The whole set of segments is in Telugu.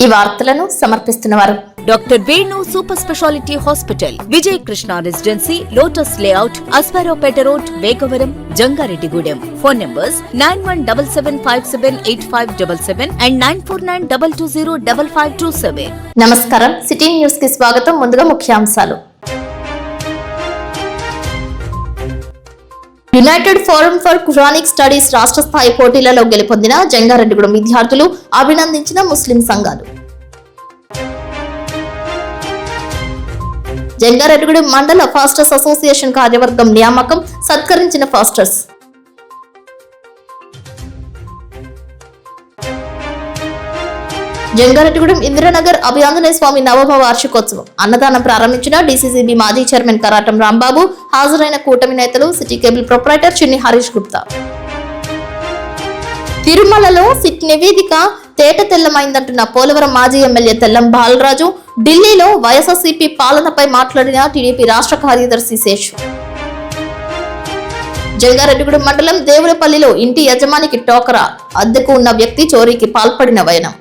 ఈ వార్తలను సమర్పిస్తున్నవారు doctor Venu super speciality hospital, Vijay Krishna residency, lotus layout, Aswaraopeta road, Vegavaram, Jangareddygudem. Phone numbers 9177578577 and 9492205527. నమస్కారం. సిటీ న్యూస్ కి స్వాగతం. ముందుగా ముఖ్యాంశాలు. యునైటెడ్ ఫోరం ఫర్ ఖురానిక్ స్టడీస్ రాష్ట్ర స్థాయి పోటీలలో గెలుపొందిన జంగారెడ్డిగూడెం విద్యార్థులు అభినందించిన ముస్లిం సంఘాలు. జంగారెడ్డిగూడెం మండల ఫాస్టర్స్ అసోసియేషన్ కార్యవర్గం నియామకం, సత్కరించిన ఫాస్టర్స్. జంగారెడ్డిగూడెం ఇందిరానగర్ అభయాంజనేయ స్వామి నవమ వార్షికోత్సవం అన్నదానం ప్రారంభించిన డీసీసీబీ మాజీ చైర్మన్ కరాటం రాంబాబు. హాజరైన కూటమి నేతలు సిటీ కేబుల్ ప్రొప్రైటర్ చిన్ని హరీష్ గుప్తా. తిరుమలలో సిట్ నివేదిక తేట తెల్లమైందంటున్న పోలవరం మాజీ ఎమ్మెల్యే తెల్లం బాలరాజు. ఢిల్లీలో వైఎస్ఆర్సీపీ పాలనపై మాట్లాడిన టీడీపీ రాష్ట్ర కార్యదర్శి శేషు. జంగారెడ్డిగూడెం మండలం దేవులపల్లిలో ఇంటి యజమానికి టోకరా, అద్దెకు ఉన్న వ్యక్తి చోరీకి పాల్పడిన వైనం.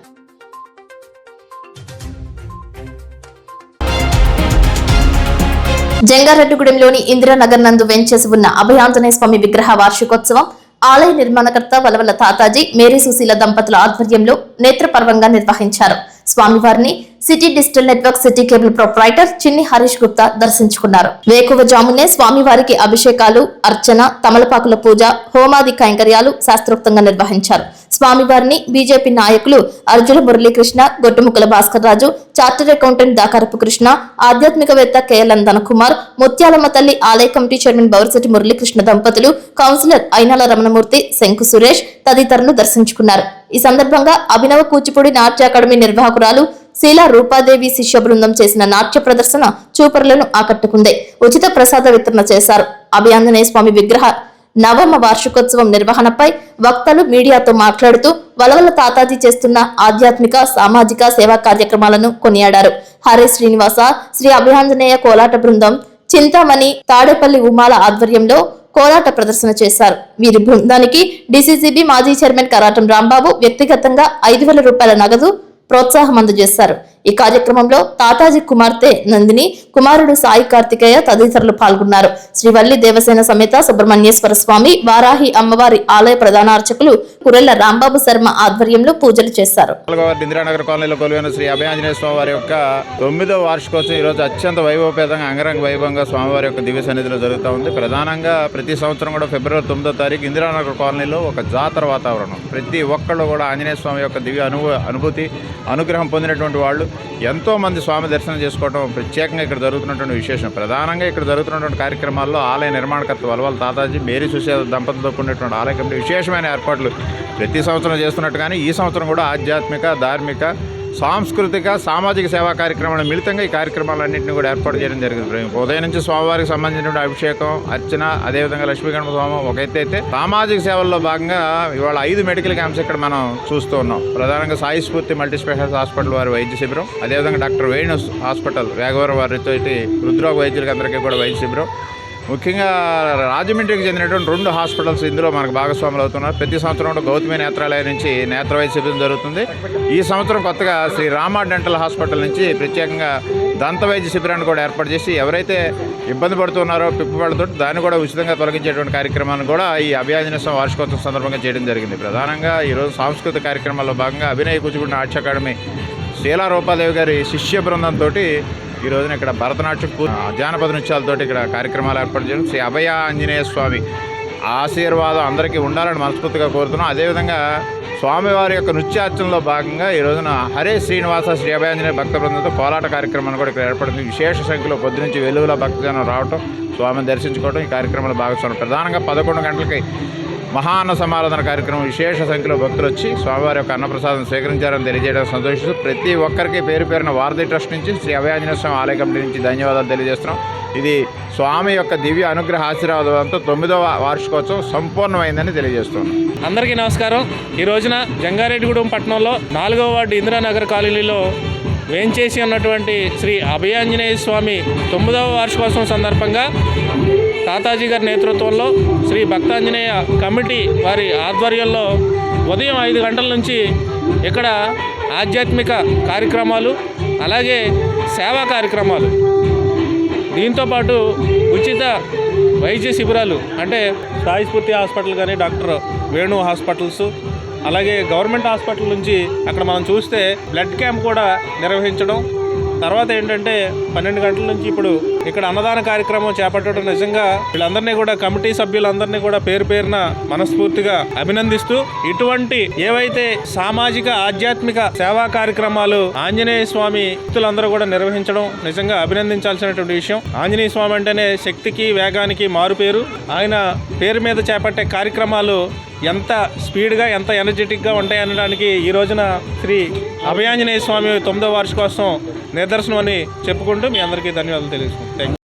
జంగారెడ్డిగూడెంలోని ఇందిరానగర్ నందు వెంచేసి ఉన్న అభయాంజనేయ స్వామి విగ్రహ వార్షికోత్సవం ఆలయ నిర్మాణకర్త వలవల తాతాజీ, మేరీ సుశీల దంపతుల ఆధ్వర్యంలో నేత్రపర్వంగా నిర్వహించారు. స్వామివారిని city digital network city cable proprietor చిన్ని హరీష్ గుప్తా దర్శించుకున్నారు. వేకువజామునే స్వామివారికి అభిషేకాలు, అర్చన, తమలపాకుల పూజ, హోమాది కైంకర్యాలు శాస్త్రోక్తంగా నిర్వహించారు. స్వామివారిని బీజేపీ నాయకులు అర్జున మురళీకృష్ణ, గొట్టుముక్కల భాస్కర్ రాజు, చార్టర్డ్ అకౌంటెంట్ దాకారపు కృష్ణ, ఆధ్యాత్మికవేత్త కేఎల్ఎన్ ధనకుమార్, ముత్యాలమ్మ తల్లి ఆలయ కమిటీ చైర్మన్ బౌరిశెట్టి మురళీకృష్ణ దంపతులు, కౌన్సిలర్ అయినాల రమణమూర్తి, శంకు సురేష్ తదితరులు దర్శించుకున్నారు. ఈ సందర్భంగా అభినవ కూచిపూడి నాట్య అకాడమీ నిర్వాహకురాలు శీలా రూపాదేవి శిష్య బృందం చేసిన నాట్య ప్రదర్శన చూపరులను ఆకట్టుకుంది. ఉచిత ప్రసాద వితరణ చేశారు. అభయాంజనేయ స్వామి విగ్రహ నవమ వార్షికోత్సవం నిర్వహణపై వక్తలు మీడియాతో మాట్లాడుతూ వలవల తాతాజీ చేస్తున్న ఆధ్యాత్మిక, సామాజిక సేవా కార్యక్రమాలను కొనియాడారు. హరే శ్రీనివాస శ్రీ అభయాంజనేయ కోలాట బృందం, చింతామణి, తాడేపల్లి ఉమాల ఆధ్వర్యంలో కోలాట ప్రదర్శన చేశారు. వీరి బృందానికి డీసీసీబీ మాజీ చైర్మన్ కరాటం రాంబాబు వ్యక్తిగతంగా 5,000 రూపాయల నగదు ప్రోత్సాహం అందజేశారు. ఈ కార్యక్రమంలో తాతాజీ కుమార్తె నందిని, కుమారుడు సాయి కార్తికేయ తదితరులు పాల్గొన్నారు. శ్రీవల్లి దేవసేన సమేత సుబ్రహ్మణ్యేశ్వర స్వామి, వారాహి అమ్మవారి ఆలయ ప్రధాన అర్చకులు కురెల్ల రాంబాబు శర్మ ఆధ్వర్యంలో పూజలు చేశారు. ఇందిరానగర్ కాలనీలో కొలువైన శ్రీ అభయాంజనేయ స్వామి వారి యొక్క 9వ వార్షికోత్సవం ఈ రోజు అత్యంత వైభవపేతంగా అంగరంగ వైభవంగా స్వామివారి యొక్క దివ్య సన్నిధిలో జరుగుతూ ఉంది. ప్రధానంగా ప్రతి సంవత్సరం కూడా ఫిబ్రవరి 9వ తారీఖు ఇందిరానగర్ కాలనీలో ఒక జాతర వాతావరణం. ప్రతి ఒక్కళ్ళు కూడా ఆంజనేయ స్వామి యొక్క దివ్య అనుభూతి, అనుగ్రహం పొందినటువంటి వాళ్ళు ఎంతో మంది స్వామి దర్శనం చేసుకోవడం ప్రత్యేకంగా ఇక్కడ జరుగుతున్నటువంటి విశేషం. ప్రధానంగా ఇక్కడ జరుగుతున్నటువంటి కార్యక్రమాల్లో ఆలయ నిర్మాణకర్త వలవల తాతాజీ, మేరీ సుశీల దంపతులతో కూడినటువంటి ఆలయ కమిటీ విశేషమైన ఏర్పాట్లు ప్రతి సంవత్సరం చేస్తున్నట్టుగానే ఈ సంవత్సరం కూడా ఆధ్యాత్మిక, ధార్మిక, సాంస్కృతిక, సామాజిక సేవా కార్యక్రమాలు మిళితంగా ఈ కార్యక్రమాలన్నింటినీ కూడా ఏర్పాటు చేయడం జరిగింది. ఉదయం నుంచి స్వామివారికి సంబంధించినటువంటి అభిషేకం, అర్చన, అదేవిధంగా లక్ష్మీగణపతి హోమం ఒక ఎత్తైతే సామాజిక సేవల్లో భాగంగా ఇవాళ 5 మెడికల్ క్యాంప్స్ ఇక్కడ మనం చూస్తూ ఉన్నాం. ప్రధానంగా సాయి స్ఫూర్తి మల్టీ స్పెషాలిటీ హాస్పిటల్ వారి వైద్య శిబిరం, అదేవిధంగా డాక్టర్ వేణు హాస్పిటల్ వేగవరం వారితో హృద్రోగ వైద్యులకి అందరికీ కూడా వైద్య శిబిరం, ముఖ్యంగా రాజమండ్రికి చెందినటువంటి 2 హాస్పిటల్స్ ఇందులో మనకు భాగస్వాములు అవుతున్నారు. ప్రతి సంవత్సరం కూడా గౌతమి నేత్రాలయం నుంచి నేత్ర వైద్య శిబిరం జరుగుతుంది. ఈ సంవత్సరం కొత్తగా శ్రీ రామ డెంటల్ హాస్పిటల్ నుంచి ప్రత్యేకంగా దంత వైద్య శిబిరాన్ని కూడా ఏర్పాటు చేసి ఎవరైతే ఇబ్బంది పడుతున్నారో పిప్పుబళ్ళతో దాన్ని కూడా ఉచితంగా తొలగించేటువంటి కార్యక్రమాన్ని కూడా ఈ అభయాంజనేయ స్వామి వార్షికోత్సవం సందర్భంగా చేయడం జరిగింది. ప్రధానంగా ఈరోజు సాంస్కృతిక కార్యక్రమాల్లో భాగంగా అభినయ కూచిపూడి నాట్య అకాడమీ శీలా రూపాదేవి గారి శిష్య బృందంతో ఈ రోజున ఇక్కడ భరతనాట్యం, జానపద నృత్యాలతో ఇక్కడ కార్యక్రమాలు ఏర్పాటు చేయడం, శ్రీ అభయ ఆంజనేయ స్వామి ఆశీర్వాదం అందరికీ ఉండాలని మనస్ఫూర్తిగా కోరుతున్నాం. అదేవిధంగా స్వామివారి యొక్క నృత్యార్చనలో భాగంగా ఈ రోజున హరే శ్రీనివాస శ్రీ అభయాంజనేయ భక్త బృందంతో కోలాట కార్యక్రమాన్ని కూడా ఇక్కడ ఏర్పడుతుంది. విశేష సంఖ్యలో పొద్దునుంచి వెలుగుల భక్తజనం రావటం, స్వామిని దర్శించుకోవడం ఈ కార్యక్రమాలు భాగస్వామ్యం. ప్రధానంగా 11 గంటలకి మహాన్న సమారాధన కార్యక్రమం విశేష సంఖ్యలో భక్తులు వచ్చి స్వామివారి యొక్క అన్నప్రసాదం స్వీకరించారని తెలియజేయడం సంతోషిస్తూ ప్రతి ఒక్కరికి పేరు పేరున వారధి ట్రస్ట్ నుంచి, శ్రీ అభయాంజనేయ స్వామి ఆలయ కమిటీ నుంచి ధన్యవాదాలు తెలియజేస్తున్నాం. ఇది స్వామి యొక్క దివ్య అనుగ్రహ ఆశీర్వాదంతో 9వ వార్షికోత్సవం సంపూర్ణమైందని తెలియజేస్తున్నాం. అందరికీ నమస్కారం. ఈ రోజున జంగారెడ్డిగూడెం పట్టణంలో 4వ వార్డు ఇందిరానగర్ కాలనీలో వేంచేసి ఉన్నటువంటి శ్రీ అభయాంజనేయ స్వామి 9వ వార్షికోత్సవం సందర్భంగా తాతాజీ గారి నేతృత్వంలో శ్రీ భక్తాంజనేయ కమిటీ వారి ఆధ్వర్యంలో ఉదయం 5 గంటల నుంచి ఇక్కడ ఆధ్యాత్మిక కార్యక్రమాలు, అలాగే సేవా కార్యక్రమాలు, దీంతోపాటు ఉచిత వైద్య శిబిరాలు అంటే సాయి స్ఫూర్తి హాస్పిటల్ కానీ డాక్టర్ వేణు హాస్పిటల్స్, అలాగే గవర్నమెంట్ హాస్పిటల్ నుంచి అక్కడ మనం చూస్తే బ్లడ్ క్యాంప్ కూడా నిర్వహించడం. తర్వాత ఏంటంటే 12 గంటల నుంచి ఇప్పుడు ఇక్కడ అన్నదాన కార్యక్రమం చేపట్టడం నిజంగా వీళ్ళందరినీ కూడా, కమిటీ సభ్యులందరినీ కూడా పేరు పేరున మనస్ఫూర్తిగా అభినందిస్తూ, ఇటువంటి ఏవైతే సామాజిక ఆధ్యాత్మిక సేవా కార్యక్రమాలు ఆంజనేయ స్వామి భక్తులందరూ కూడా నిర్వహించడం నిజంగా అభినందించాల్సినటువంటి విషయం. ఆంజనేయ స్వామి అంటేనే శక్తికి వేగానికి మారు పేరు. ఆయన పేరు మీద చేపట్టే కార్యక్రమాలు ఎంత స్పీడ్గా, ఎంత ఎనర్జెటిక్గా ఉంటాయనడానికి ఈ రోజున శ్రీ అభయాంజనేయ స్వామి 9వ వార్షికోత్సవం నిదర్శనం అని చెప్పుకుంటూ మీ అందరికీ ధన్యవాదాలు తెలియజేస్తున్నాను.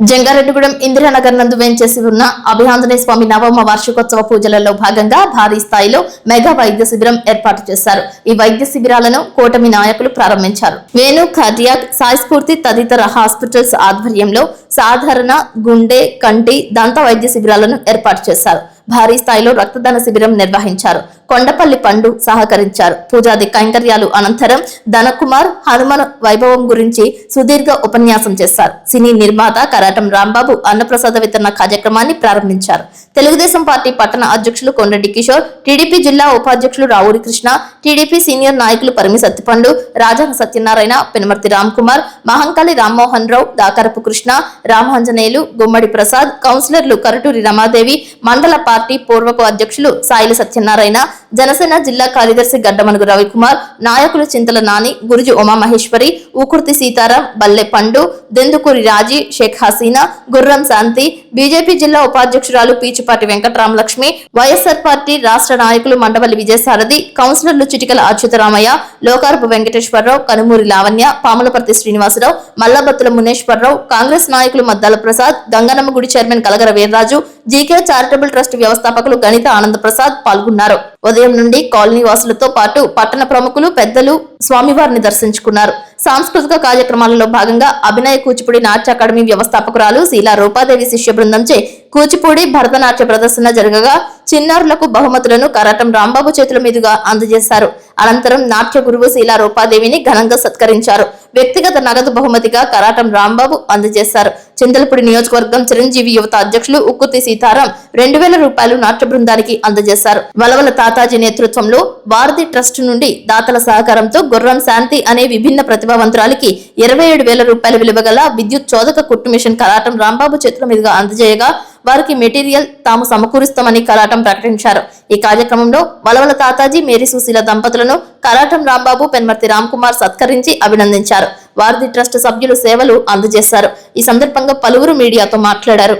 జంగారెడ్డిగూడెం ఇందిరానగర్ నందు వేంచేసి ఉన్న అభయాంజనేయ స్వామి నవమ వార్షికోత్సవ పూజలలో భాగంగా భారీ స్థాయిలో మెగా వైద్య శిబిరం ఏర్పాటు చేశారు. ఈ వైద్య శిబిరాలను కూటమి నాయకులు ప్రారంభించారు. వేణు కార్డియాక్, సాయి స్ఫూర్తి తదితర హాస్పిటల్స్ ఆధ్వర్యంలో సాధారణ, గుండె, కంటి, దంత వైద్య శిబిరాలను ఏర్పాటు చేశారు. భారీ స్థాయిలో రక్తదాన శిబిరం నిర్వహించారు. కొండపల్లి పండు సహకరించారు. పూజాది కైంకర్యాలు అనంతరం ధనకుమార్ హనుమాన్ వైభవం గురించి సుదీర్ఘ ఉపన్యాసం చేశారు. సినీ నిర్మాత కరాటం రాంబాబు అన్నప్రసాద వితరణ కార్యక్రమాన్ని ప్రారంభించారు. తెలుగుదేశం పార్టీ పట్టణ అధ్యక్షులు కొండరెడ్డి కిషోర్, టీడీపీ జిల్లా ఉపాధ్యక్షులు రావూరి కృష్ణ, టీడీపీ సీనియర్ నాయకులు పరిమి సత్తిపండు, రాజాన సత్యనారాయణ, పెనుమర్తి రామ్కుమార్, మహంకాళి రామ్మోహన్ రావు, దాకరపు కృష్ణ, రామాంజనేయులు, గుమ్మడి ప్రసాద్, కౌన్సిలర్లు కరటూరి రమాదేవి, మండల పార్టీ పూర్వపు అధ్యక్షులు సాయిల సత్యనారాయణ, జనసేన జిల్లా కార్యదర్శి గడ్డమనుగు రవికుమార్, నాయకులు చింతల నాని, గురుజు ఉమామహేశ్వరి, ఊకుర్తి సీతారాం, బల్లె పండు, దెందుకూరి రాజీ, షేక్ హసీనా, గుర్రం శాంతి, బీజేపీ జిల్లా ఉపాధ్యక్షురాలు పీచుపాటి వెంకటరామలక్ష్మి, వైఎస్ఆర్ పార్టీ రాష్ట్ర నాయకులు మండవల్లి విజయసారథి, కౌన్సిలర్లు చిటికల అచ్యుతరామయ్య, లోకారపు వెంకటేశ్వరరావు, కనుమూరి లావణ్య, పాములపర్తి శ్రీనివాసరావు, మల్లబత్తుల మునేశ్వరరావు, కాంగ్రెస్ నాయకులు మద్దాల ప్రసాద్, గంగనమ్మ గుడి chairman కలగర Veerraju, GK charitable trust వ్యవస్థాపకులు గణిత ఆనంద ప్రసాద్ పాల్గొన్నారు. ఉదయం నుండి కాలనీ వాసులతో పాటు పట్టణ ప్రముఖులు, పెద్దలు స్వామివారిని దర్శించుకున్నారు. సాంస్కృతిక కార్యక్రమాలలో భాగంగా అభినయ కూచిపూడి నాట్య అకాడమీ వ్యవస్థాపకురాలు శీలా రూపాదేవి శిష్య బృందంచే కూచిపూడి భరతనాట్య ప్రదర్శన జరగగా చిన్నారులకు బహుమతులను కరాటం రాంబాబు చేతుల మీదుగా అందజేశారు. అనంతరం నాట్య గురువు శీలా రూపాదేవిని ఘనంగా సత్కరించారు. వ్యక్తిగత నగదు బహుమతిగా కరాటం రాంబాబు అందజేశారు. చింతలపూడి నియోజకవర్గం చిరంజీవి యువత అధ్యక్షులు ఉక్కుతి సీతారాం 2000 రూపాయలు నాట్య బృందానికి అందజేశారు. వలవల తాతాజీ నేతృత్వంలో వారధి ట్రస్ట్ నుండి దాతల సహకారంతో గుర్రం శాంతి అనే విభిన్న ప్రతిభావంతురాలికి 27,000 రూపాయల విలువ గల విద్యుత్ చోదక కుట్టు మిషన్ కరాటం రాంబాబు చేతుల మీదుగా అందజేయగా వారికి మెటీరియల్ తాము సమకూరుస్తామని కరాటం ప్రకటించారు. ఈ కార్యక్రమంలో వలవల తాతాజీ, మేరీ సుశీల దంపతులను కరాటం రాంబాబు, పెన్మర్తి రామ్కుమార్ సత్కరించి అభినందించారు. వారధి ట్రస్ట్ సభ్యులు సేవలు అందజేశారు. ఈ సందర్భంగా పలువురు మీడియాతో మాట్లాడారు.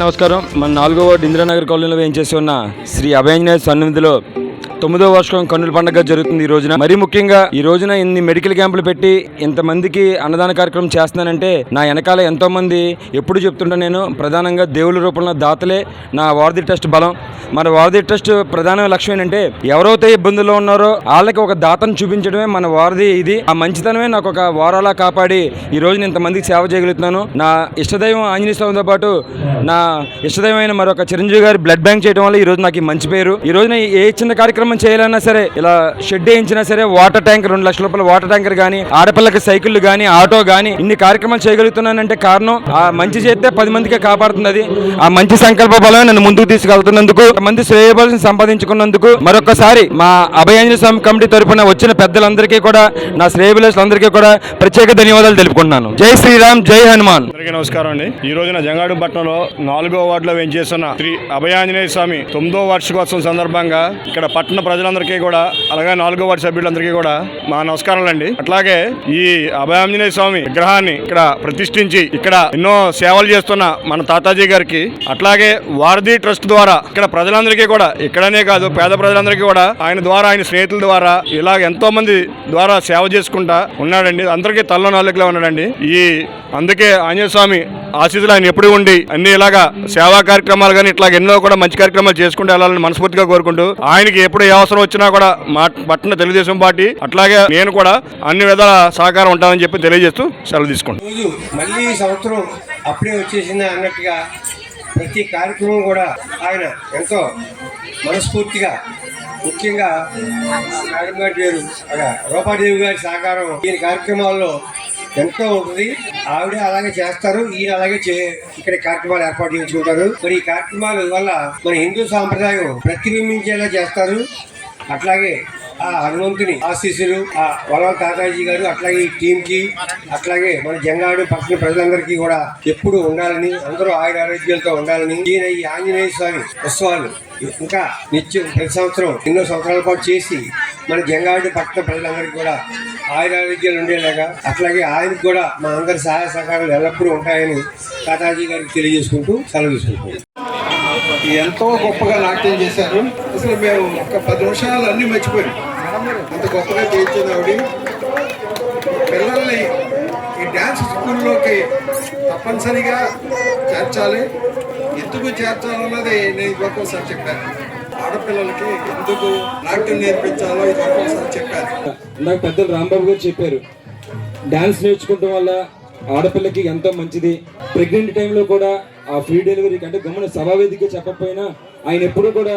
నమస్కారం. మన 4వ వార్డు ఇందిరానగర్ కాలనీలో వేయించేసి ఉన్న శ్రీ అభయాంజనేయ సన్నిధిలో 9వ వార్షికం కన్నుల పండుగ జరుగుతుంది ఈ రోజున. మరీ ముఖ్యంగా ఈ రోజున ఇన్ని మెడికల్ క్యాంపులు పెట్టి ఇంతమందికి అన్నదాన కార్యక్రమం చేస్తున్నానంటే నా వెనకాల ఎంతో మంది ఎప్పుడు చెప్తుంటా నేను ప్రధానంగా దేవుళ్ళ రూపంలో దాతలే నా వారధి ట్రస్ట్ బలం. మన వారధి ట్రస్ట్ ప్రధాన లక్ష్యం ఏంటంటే ఎవరైతే ఇబ్బందుల్లో ఉన్నారో వాళ్ళకి ఒక దాతను చూపించడమే మన వారధి. ఇది ఆ మంచితనమే నాకు ఒక వారాలా కాపాడి ఈ రోజు నేను ఇంతమందికి సేవ చేయగలుగుతున్నాను. నా ఇష్టదైవం ఆంజనేయ స్వామితో పాటు నా ఇష్టదైవమైన మరొక చిరంజీవి గారి బ్లడ్ బ్యాంక్ చేయడం వల్ల ఈ రోజు నాకు మంచి పేరు. ఈ రోజున ఏ చిన్న కార్యక్రమం కార్యక్రమం చేయాలన్నా సరే ఇలా షెడ్ వేయించినా సరే వాటర్ ట్యాంకర్ 2 లక్షల రూపాయల వాటర్ ట్యాంకర్ కానీ, ఆడపిల్లకి సైకిళ్ళు కానీ, ఆటో కానీ ఇన్ని కార్యక్రమాలు చేయగలుగుతున్నానంటే కారణం ఆ మంచి చేస్తే 10 మందికే కాపాడుతుంది. అది ఆ మంచి సంకల్ప బలమే నన్ను ముందుకు తీసుకెళ్తున్నందుకు, మంది శ్రేయబలను సంపాదించుకున్నందుకు మరొకసారి మా అభయాంజనేయ స్వామి కమిటీ తరఫున వచ్చిన పెద్దలందరికీ కూడా, నా శ్రేయబలందరికీ కూడా ప్రత్యేక ధన్యవాదాలు తెలుపుకుంటున్నాను. జై శ్రీరామ్, జై హనుమాన్. అందరికీ నమస్కారం అండి. ఈ రోజున జంగాడు పట్టణంలో 4వ వార్డులో వేంచేస్తున్న శ్రీ అభయాంజనేయ స్వామి 9వ వార్షికోత్సవం సందర్భంగా ఇక్కడ పట్టణ ప్రజలందరికీ కూడా, అలాగే 4వ వార్డు సభ్యులందరికీ కూడా మా నమస్కారాలండి. అట్లాగే ఈ అభయాంజనేయ స్వామి విగ్రహాన్ని ఇక్కడ ప్రతిష్ఠించి ఇక్కడ ఎన్నో సేవలు చేస్తున్న మన తాతాజీ గారికి, అట్లాగే వారధి ట్రస్ట్ ద్వారా ఇక్కడ ప్రజలందరికీ కూడా, ఇక్కడనే కాదు పేద ప్రజలందరికీ కూడా ఆయన ద్వారా, ఆయన స్నేహితుల ద్వారా ఇలాగ ఎంతో మంది ద్వారా సేవ చేసుకుంటా ఉన్నాడండి. అందరికీ తల్లో నాలుగులా ఉన్నాడండి. అందుకే ఆంజనేయ స్వామి ఆశీస్సులు ఆయన ఎప్పుడు ఉండి అన్ని ఇలాగా సేవా కార్యక్రమాలు కానీ ఇట్లా ఎన్నో కూడా మంచి కార్యక్రమాలు చేసుకుంటూ వెళ్ళాలని మనస్ఫూర్తిగా కోరుకుంటూ, ఆయనకి ఎప్పుడు ఏ అవసరం వచ్చినా కూడా మా పట్టణ తెలుగుదేశం పార్టీ అట్లాగే నేను కూడా అన్ని విధాల సహకారం ఉంటానని చెప్పి తెలియజేస్తూ సెలవు తీసుకుంటాను. రోజు మళ్ళీ ఈ సంవత్సరం అప్పుడే వచ్చేసింది అన్నట్టుగా ప్రతి కార్యక్రమం కూడా ఆయన ఎంతో మనస్ఫూర్తిగా, ముఖ్యంగా మేడం గారి పేరు రూపాదేవి గారి సహకారం ఈ కార్యక్రమాల్లో ఎంతో ఉంటుంది. ఆవిడ అలాగే చేస్తారు, ఈయన అలాగే ఇక్కడ కార్యక్రమాలు ఏర్పాటు చేయించుకుంటారు. మరి ఈ కార్యక్రమాల వల్ల మన హిందూ సాంప్రదాయం ప్రతిబింబించేలా చేస్తారు. అట్లాగే ఆ హనుమంతుని ఆశీస్సులు ఆ వలవ తాతాజీ గారు, అట్లాగే ఈ టీం కి, అట్లాగే మన జంగాడు పక్కన ప్రజలందరికీ కూడా ఎప్పుడు ఉండాలని, అందరూ ఆయుర ఆరోగ్యాలతో ఉండాలని, ఈయన ఈ ఆంజనేయ స్వామి ఉత్సవాలు ఇంకా నిత్యం ప్రతి సంవత్సరం ఎన్నో సంవత్సరాల పాటు చేసి మన జంగాడు పట్టణ ప్రజలందరికీ కూడా ఆయురారోగ్యాలు ఉండేలాగా, అట్లాగే ఆయనకు కూడా మా అందరి సహాయ సహకారాలు ఎల్లప్పుడూ ఉంటాయని తాతాజీ గారికి తెలియజేసుకుంటూ సెలవు తీసుకుంటాం. ఎంతో గొప్పగా నాట్యం చేశారు. అసలు మేము ఒక 10 నిమిషాలు అన్ని మర్చిపోయాం, అంత గొప్పగా చేయించింది ఆవిడ. పిల్లల్ని ఈ డ్యాన్స్ స్కూల్లోకి తప్పనిసరిగా చేర్చాలి. ఎందుకు చేర్చాలన్నది నేను ఒక్కోసారి చెప్పాను. ఆడపిల్లలకి ఎందుకు నాట్యం నేర్పించాలో ఇది ఒక్కోసారి చెప్పాను. నాకు పెద్దలు రాంబాబు గారు చెప్పారు, డ్యాన్స్ నేర్చుకోవడం వల్ల ఆడపిల్లకి ఎంతో మంచిది. ప్రెగ్నెంట్ టైంలో కూడా ఆ ఫ్రీ డెలివరీకి అంటే గమ్మున సభావేదికగా చెప్పకపోయినా ఆయన ఎప్పుడు కూడా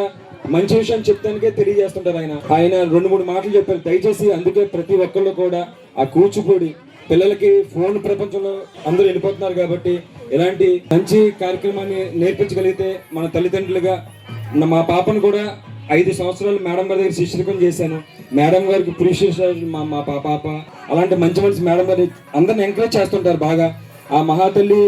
మంచి విషయం చెప్తానికే తెలియజేస్తుంటారు. ఆయన 2-3 మాటలు చెప్పారు. దయచేసి అందుకే ప్రతి ఒక్కళ్ళు కూడా ఆ కూచిపూడి పిల్లలకి ఫోన్ ప్రపంచంలో అందరూ వెళ్ళిపోతున్నారు కాబట్టి ఇలాంటి మంచి కార్యక్రమాన్ని నేర్పించగలిగితే మన తల్లిదండ్రులుగా మా పాపను కూడా 5 సంవత్సరాలు మేడం గారి దగ్గర శిష్యరికం చేశాను. మేడం గారికి ప్రిషియేషన్ మా పాప అలాంటి మంచి మంచి మేడం గారు అందరిని ఎంకరేజ్ చేస్తుంటారు బాగా. ఆ మహాతల్లి,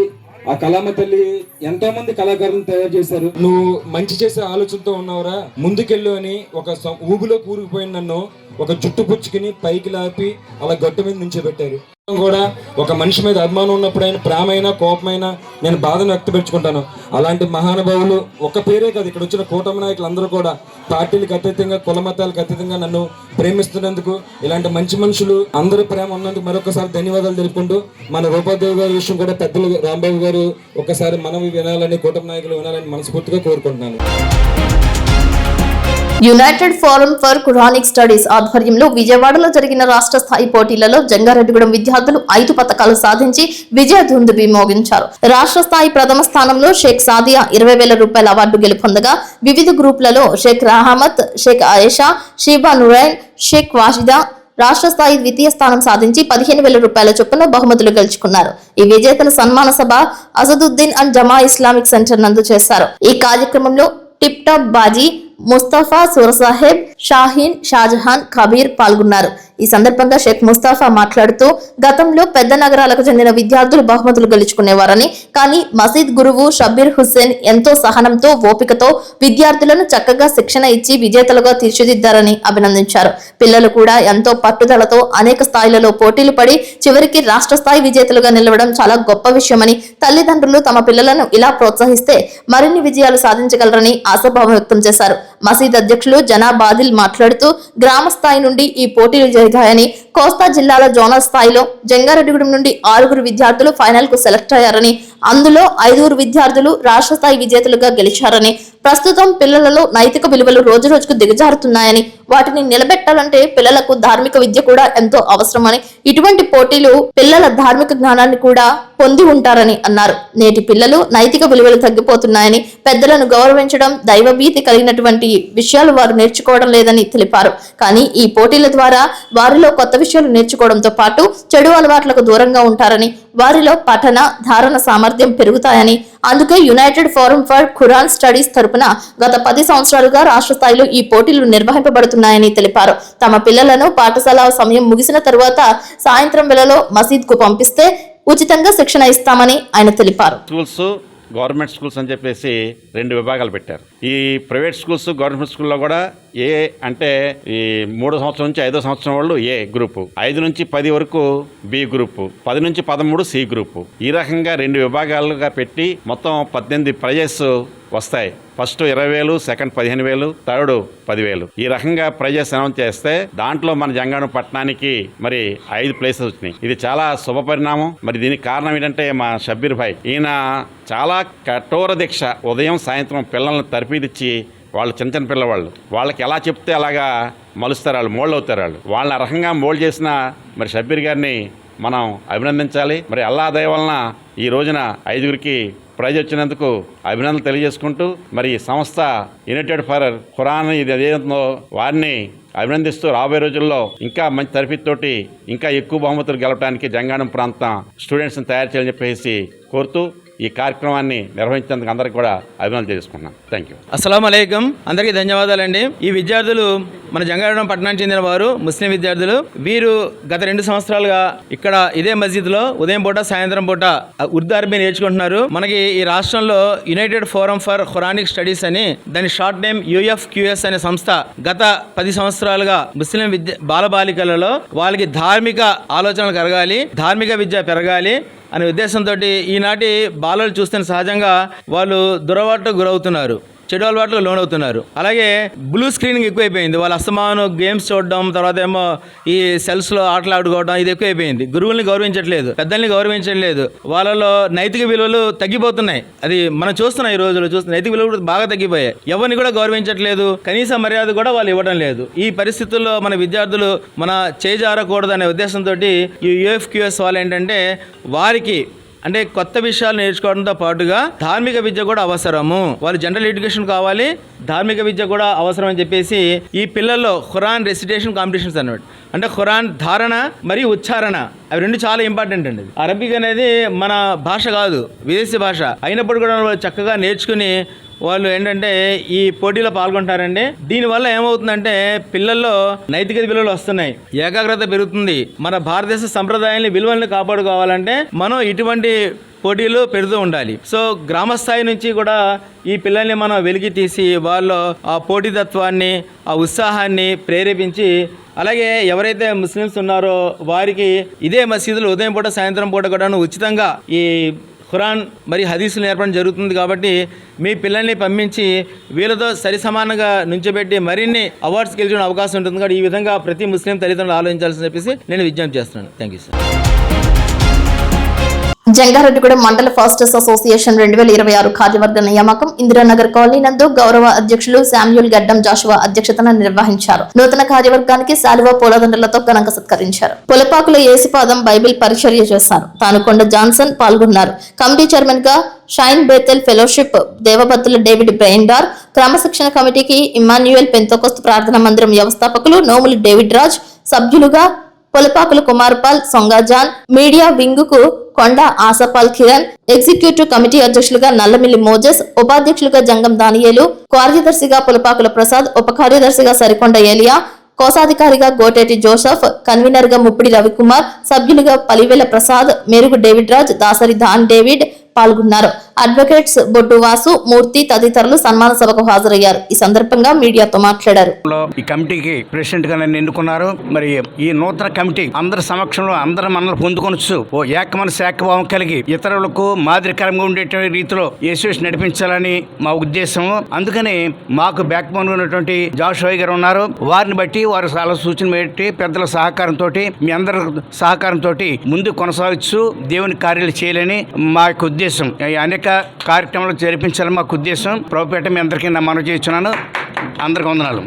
ఆ కళామ తల్లి ఎంతో మంది కళాకారులను తయారు చేశారు. నువ్వు మంచి చేసే ఆలోచనతో ఉన్నావురా, ముందుకెళ్ళు అని ఒక ఊబిలో కూరుకుపోయిన నన్ను ఒక జుట్టు పుచ్చుకుని పైకి లాపి అలా గట్టు మీద నుంచోబెట్టారు. కూడా ఒక మనిషి మీద అభిమానం ఉన్నప్పుడు ఆయన ప్రేమైనా కోపమైనా నేను బాధను వ్యక్తపరుచుకుంటాను. అలాంటి మహానుభావులు ఒక పేరే కాదు, ఇక్కడ వచ్చిన కూటమి నాయకులు అందరూ కూడా పార్టీలకు అతీతంగా, కుల మతాలకు అతీతంగా నన్ను ప్రేమిస్తున్నందుకు, ఇలాంటి మంచి మనుషులు అందరూ ప్రేమ ఉన్నందుకు మరొకసారి ధన్యవాదాలు తెలుపుకుంటూ, మన రూపాదేవి గారి విషయం కూడా పెద్దలు రాంబాబు గారు ఒకసారి మనవి వినాలని, కూటమి నాయకులు వినాలని మనస్ఫూర్తిగా కోరుకుంటున్నాను. యునైటెడ్ ఫోరం ఫర్ ఖురానిక్ స్టడీస్ ఆధ్వర్యంలో విజయవాడలో జరిగిన రాష్ట్ర స్థాయి పోటీలలో జంగారెడ్డిగూడెం విద్యార్థులు 5 పతకాలు సాధించి విజయదుందుబి మోగించారు. రాష్ట్ర స్థాయి ప్రథమ స్థానంలో షేక్ సాదియా 20,000 రూపాయల అవార్డు గెలుపొందగా, వివిధ గ్రూపులలో షేక్ రహమత్, షేక్ ఆయేషా, షీబా నురైన్, షేక్ వాషిదా రాష్ట్ర స్థాయి ద్వితీయ స్థానం సాధించి 15,000 రూపాయల చొప్పున బహుమతులు గెలుచుకున్నారు. ఈ విజేతల సన్మాన సభ అసదుద్దీన్ అండ్ జమా ఇస్లామిక్ సెంటర్ నందు చేశారు. ఈ కార్యక్రమంలో టిప్ టాప్ బాజీ, ముస్తఫా, సూరసాహెబ్, షాహీన్, షాజహాన్, కబీర్ పాల్గొన్నారు. ఈ సందర్భంగా షేక్ ముస్తఫా మాట్లాడుతూ, గతంలో పెద్ద నగరాలకు చెందిన విద్యార్థులు బహుమతులు గెలుచుకునేవారని, కానీ మసీద్ గురువు షబ్బీర్ హుస్సేన్ ఎంతో సహనంతో, ఓపికతో విద్యార్థులను చక్కగా శిక్షణ ఇచ్చి విజేతలుగా తీర్చిదిద్దారని అభినందించారు. పిల్లలు కూడా ఎంతో పట్టుదలతో అనేక స్థాయిలలో పోటీలు పడి చివరికి రాష్ట్ర స్థాయి విజేతలుగా నిలవడం చాలా గొప్ప విషయమని, తల్లిదండ్రులు తమ పిల్లలను ఇలా ప్రోత్సహిస్తే మరిన్ని విజయాలు సాధించగలరని ఆశాభావం వ్యక్తం చేశారు. మసీద్ అధ్యక్షులు జనాబ్ ఆదిల్ మాట్లాడుతూ, గ్రామ స్థాయి నుండి ఈ పోటీలు జరిగాయని, కోస్తా జిల్లాల జోనల్ స్థాయిలో జంగారెడ్డిగూడెం నుండి 6 విద్యార్థులు ఫైనల్ కు సెలెక్ట్ అయ్యారని, అందులో 5 విద్యార్థులు రాష్ట్ర స్థాయి విజేతలుగా గెలిచారని, ప్రస్తుతం పిల్లలలో నైతిక విలువలు రోజురోజుకు దిగజారుతున్నాయని, వాటిని నిలబెట్టాలంటే పిల్లలకు ధార్మిక విద్య కూడా ఎంతో అవసరమని, ఇటువంటి పోటీలు పిల్లల ధార్మిక జ్ఞానాన్ని కూడా పొంది ఉంటారని అన్నారు. నేటి పిల్లలు నైతిక విలువలు తగ్గిపోతున్నాయని, పెద్దలను గౌరవించడం, దైవభీతి కలిగినటువంటి విషయాలు వారు నేర్చుకోవడం లేదని తెలిపారు. కానీ ఈ పోటీల ద్వారా వారిలో కొత్త విషయాలు నేర్చుకోవడంతో పాటు చెడు అలవాట్లకు దూరంగా ఉంటారని, వారిలో పఠన ధారణ సామర్థ్యం పెరుగుతాయని, అందుకే United forum for Quran studies తరపున గత 10 సంవత్సరాలుగా రాష్ట్ర స్థాయిలో ఈ పోటీలు నిర్వహింపబడుతున్నాయని తెలిపారు. తమ పిల్లలను పాఠశాల సమయం ముగిసిన తరువాత సాయంత్రం వేళలో మసీద్కు పంపిస్తే ఉచితంగా శిక్షణ ఇస్తామని ఆయన తెలిపారు. గవర్నమెంట్ స్కూల్స్ అని చెప్పేసి 2 విభాగాలు పెట్టారు. ఈ ప్రైవేట్ స్కూల్స్, గవర్నమెంట్ స్కూల్లో కూడా ఏ అంటే ఈ 3వ సంవత్సరం నుంచి 5వ సంవత్సరం వాళ్ళు ఏ గ్రూపు, 5 నుంచి 10 వరకు బి గ్రూపు, 10 నుంచి 13 సి గ్రూపు, ఈ రకంగా 2 విభాగాలుగా పెట్టి మొత్తం 18 ప్రైజెస్ వస్తాయి. First 20,000, second 15,000, third 10,000. ఈ రకంగా ప్రైజెస్ అనౌన్స్ చేస్తే దాంట్లో మన జంగారం పట్టణానికి మరి 5 ప్లేసెస్ వచ్చినాయి. ఇది చాలా శుభ పరిణామం. మరి దీనికి కారణం ఏంటంటే మా షబ్బీర్ భాయ్, ఈయన చాలా కఠోర దీక్ష, ఉదయం సాయంత్రం పిల్లల్ని తరపిదిచ్చి, వాళ్ళు చిన్న చిన్న పిల్లవాళ్ళు, వాళ్ళకి ఎలా చెప్తే అలాగా మలుస్తారు, వాళ్ళు మోల్డ్ అవుతారు. వాళ్ళని ఆ రకంగా మోల్డ్ చేసిన మరి షబ్బీర్ గారిని మనం అభినందించాలి. మరి అల్లా దయ వలన ఈ రోజున 5గురికి ప్రైజ్ వచ్చినందుకు అభినందనలు తెలియజేసుకుంటూ, మరి ఈ సంస్థ యునైటెడ్ ఫర్ ఖురాన్ ఇది ఏదో వారిని అభినందిస్తూ రాబోయే రోజుల్లో ఇంకా మంచి తరఫీతోటి ఇంకా ఎక్కువ బహుమతులు గెలవడానికి జంగారం ప్రాంతం స్టూడెంట్స్ని తయారు చేయాలని చెప్పేసి కోరుతూ ఈ కార్యక్రమాన్ని నిర్వహించేందుకు అందరికీ కూడా అభినందనలు చేసుకున్నాను. Thank you. అస్సలాము అలైకుం. అందరికీ ధన్యవాదాలండి. ఈ విద్యార్థులు మన జంగారం పట్టణానికి చెందిన వారు, ముస్లిం విద్యార్థులు. వీరు గత 2 సంవత్సరాలుగా ఇక్కడ ఇదే మస్జిద్లో ఉదయం పూట సాయంత్రం పూట ఉర్దూ అరబీ నేర్చుకుంటున్నారు. మనకి ఈ రాష్ట్రంలో యునైటెడ్ ఫోరం ఫర్ ఖురానిక్ స్టడీస్ అని, దాని షార్ట్ నేమ్ UFQS అనే సంస్థ గత 10 సంవత్సరాలుగా ముస్లిం బాలబాలికలలో వాళ్ళకి ధార్మిక ఆలోచనలు కలగాలి, ధార్మిక విద్య పెరగాలి అనే ఉద్దేశంతో ఈనాటి బాలలు చూస్తే సహజంగా వాళ్ళు దురలవాట్లకు గురవుతున్నారు, చెడు అలవాట్లు లోనవుతున్నారు. అలాగే బ్లూ స్క్రీనింగ్ ఎక్కువైపోయింది. వాళ్ళ అస్తమాను గేమ్స్ చూడడం, తర్వాత ఏమో ఈ సెల్స్లో ఆటలు ఆడుకోవడం, ఇది ఎక్కువైపోయింది. గురువుల్ని గౌరవించట్లేదు, పెద్దల్ని గౌరవించట్లేదు. వాళ్ళలో నైతిక విలువలు తగ్గిపోతున్నాయి. అది మనం చూస్తున్నాం, ఈ రోజుల్లో చూస్తున్నాం, నైతిక విలువలు బాగా తగ్గిపోయాయి. ఎవరిని కూడా గౌరవించట్లేదు, కనీస మర్యాద కూడా వాళ్ళు ఇవ్వడం లేదు. ఈ పరిస్థితుల్లో మన విద్యార్థులు మన చేజారకూడదు అనే ఉద్దేశంతో ఈ UFQS వాళ్ళు ఏంటంటే వారికి అంటే కొత్త విషయాలు నేర్చుకోవడంతో పాటుగా ధార్మిక విద్య కూడా అవసరము, వాళ్ళు జనరల్ ఎడ్యుకేషన్ కావాలి, ధార్మిక విద్య కూడా అవసరం అని చెప్పేసి ఈ పిల్లల్లో ఖురాన్ రెసిటేషన్ కాంపిటీషన్స్ అన్నమాట. అంటే ఖురాన్ ధారణ మరియు ఉచ్చారణ, అవి 2 చాలా ఇంపార్టెంట్ అండి. అరబిక్ అనేది మన భాష కాదు, విదేశీ భాష అయినప్పుడు కూడా వాళ్ళు చక్కగా నేర్చుకుని వాళ్ళు ఏంటంటే ఈ పోటీలో పాల్గొంటారండి. దీనివల్ల ఏమవుతుందంటే పిల్లల్లో నైతిక విలువలు వస్తున్నాయి, ఏకాగ్రత పెరుగుతుంది. మన భారతదేశ సంప్రదాయాన్ని విలువల్ని కాపాడుకోవాలంటే మనం ఇటువంటి పోటీలు పెడుతూ ఉండాలి. సో గ్రామ స్థాయి నుంచి కూడా ఈ పిల్లల్ని మనం వెలికి తీసి వాళ్ళు ఆ పోటీతత్వాన్ని, ఆ ఉత్సాహాన్ని ప్రేరేపించి, అలాగే ఎవరైతే ముస్లిమ్స్ ఉన్నారో వారికి ఇదే మసీదులు ఉదయం పూట సాయంత్రం పూట కూడా ఉచితంగా ఈ ఖురాన్ మరియు హదీసులు నేర్పడం జరుగుతుంది. కాబట్టి మీ పిల్లల్ని పంపించి వీళ్ళతో సరిసమానంగా నుంచోబెట్టి మరిన్ని అవార్డ్స్ గెలిచిన అవకాశం ఉంటుంది. కాబట్టి ఈ విధంగా ప్రతి ముస్లిం తల్లిదండ్రులు ఆలోచించాల్సి చెప్పేసి నేను విజ్ఞప్తి చేస్తున్నాను. Thank you sir. జంగారెడ్డిగూడెం మండల ఫాస్టర్స్ అసోసియేషన్ 2026 కార్యవర్గ నియామకం ఇందిరానగర్ కాలనీ నందు గౌరవ అధ్యక్షులు శామ్యూల్ గడ్డం జాషువా అధ్యక్షతన నిర్వహించారు. నూతన కార్యవర్గానికి శాలువా పూలదండలతో ఘనంగా సత్కరించారు. పులపాకుల యేసుపాదం బైబిల్ పరిచర్య చేశారు. తానుకొండ జాన్సన్ పాల్గొన్నారు. కమిటీ చైర్మన్ గా షైన్ బేతెల్ ఫెలోషిప్ దేవబత్తుల డేవిడ్ బ్రెయిన్డార్, క్రమశిక్షణ కమిటీకి ఇమ్మాన్యుయల్ పెంతోకొస్తు ప్రార్థనా మందిరం వ్యవస్థాపకులు నోములు డేవిడ్ రాజ్, సభ్యులుగా పొలపాకుల కుమార్పాల్ సొంగాజాన్, మీడియా వింగుకు కొండ ఆసపాల్ కిరణ్, ఎగ్జిక్యూటివ్ కమిటీ అధ్యక్షులుగా నల్లమిల్లి మోజెస్, ఉపాధ్యక్షులుగా జంగం దానియేలు, కార్యదర్శిగా పులపాకుల ప్రసాద్, ఉప కార్యదర్శిగా సరికొండ ఏలియా, కోశాధికారిగా గోటేటి జోసఫ్, కన్వీనర్ గా ముప్పిడి రవికుమార్, సభ్యులుగా పలివేల ప్రసాద్, మెరుగు డేవిడ్ రాజ్, దాసరి ధాన్ డేవిడ్ పాల్గొన్నారు. అడ్వకేట్స్ బొడ్డు వాసు, మూర్తి తదితరులు సన్మాన సభకు హాజరయ్యారు. ఈ సందర్భంగా మీడియాతో మాట్లాడారు. ఈ కమిటీకి ప్రెసిడెంట్ గా నన్ను ఎన్నుకున్నారు. మరి ఈ నూతన కమిటీ అందరి సమక్షంలో అందరి మనల్ని పొందుకొనొచ్చు ఓ ఏకమన శాఖభావం కలిగి ఇతరులకు మాదిరికరంగా ఉండే రీతిలో యేసు నడిపించాలని మా ఉద్దేశం. అందుకని మాకు బ్యాక్ బోన్ ఉన్నటువంటి జాషువా గారు ఉన్నారు. వారిని బట్టి వారి చాలా సూచన పెట్టి పెద్దల సహకారంతో మీ అందరి సహకారంతో ముందు కొనసాగించు దేవుని కార్యాలు చేయాలని మా యొక్క ఉద్దేశం. ఉద్దేశం. ఈ అనేక కార్యక్రమాలు జరిపించాలని మాకు ఉద్దేశం. ప్రభుపేట మీ అందరికీ నా మనవి చేస్తున్నాను. అందరికి వందనాలు.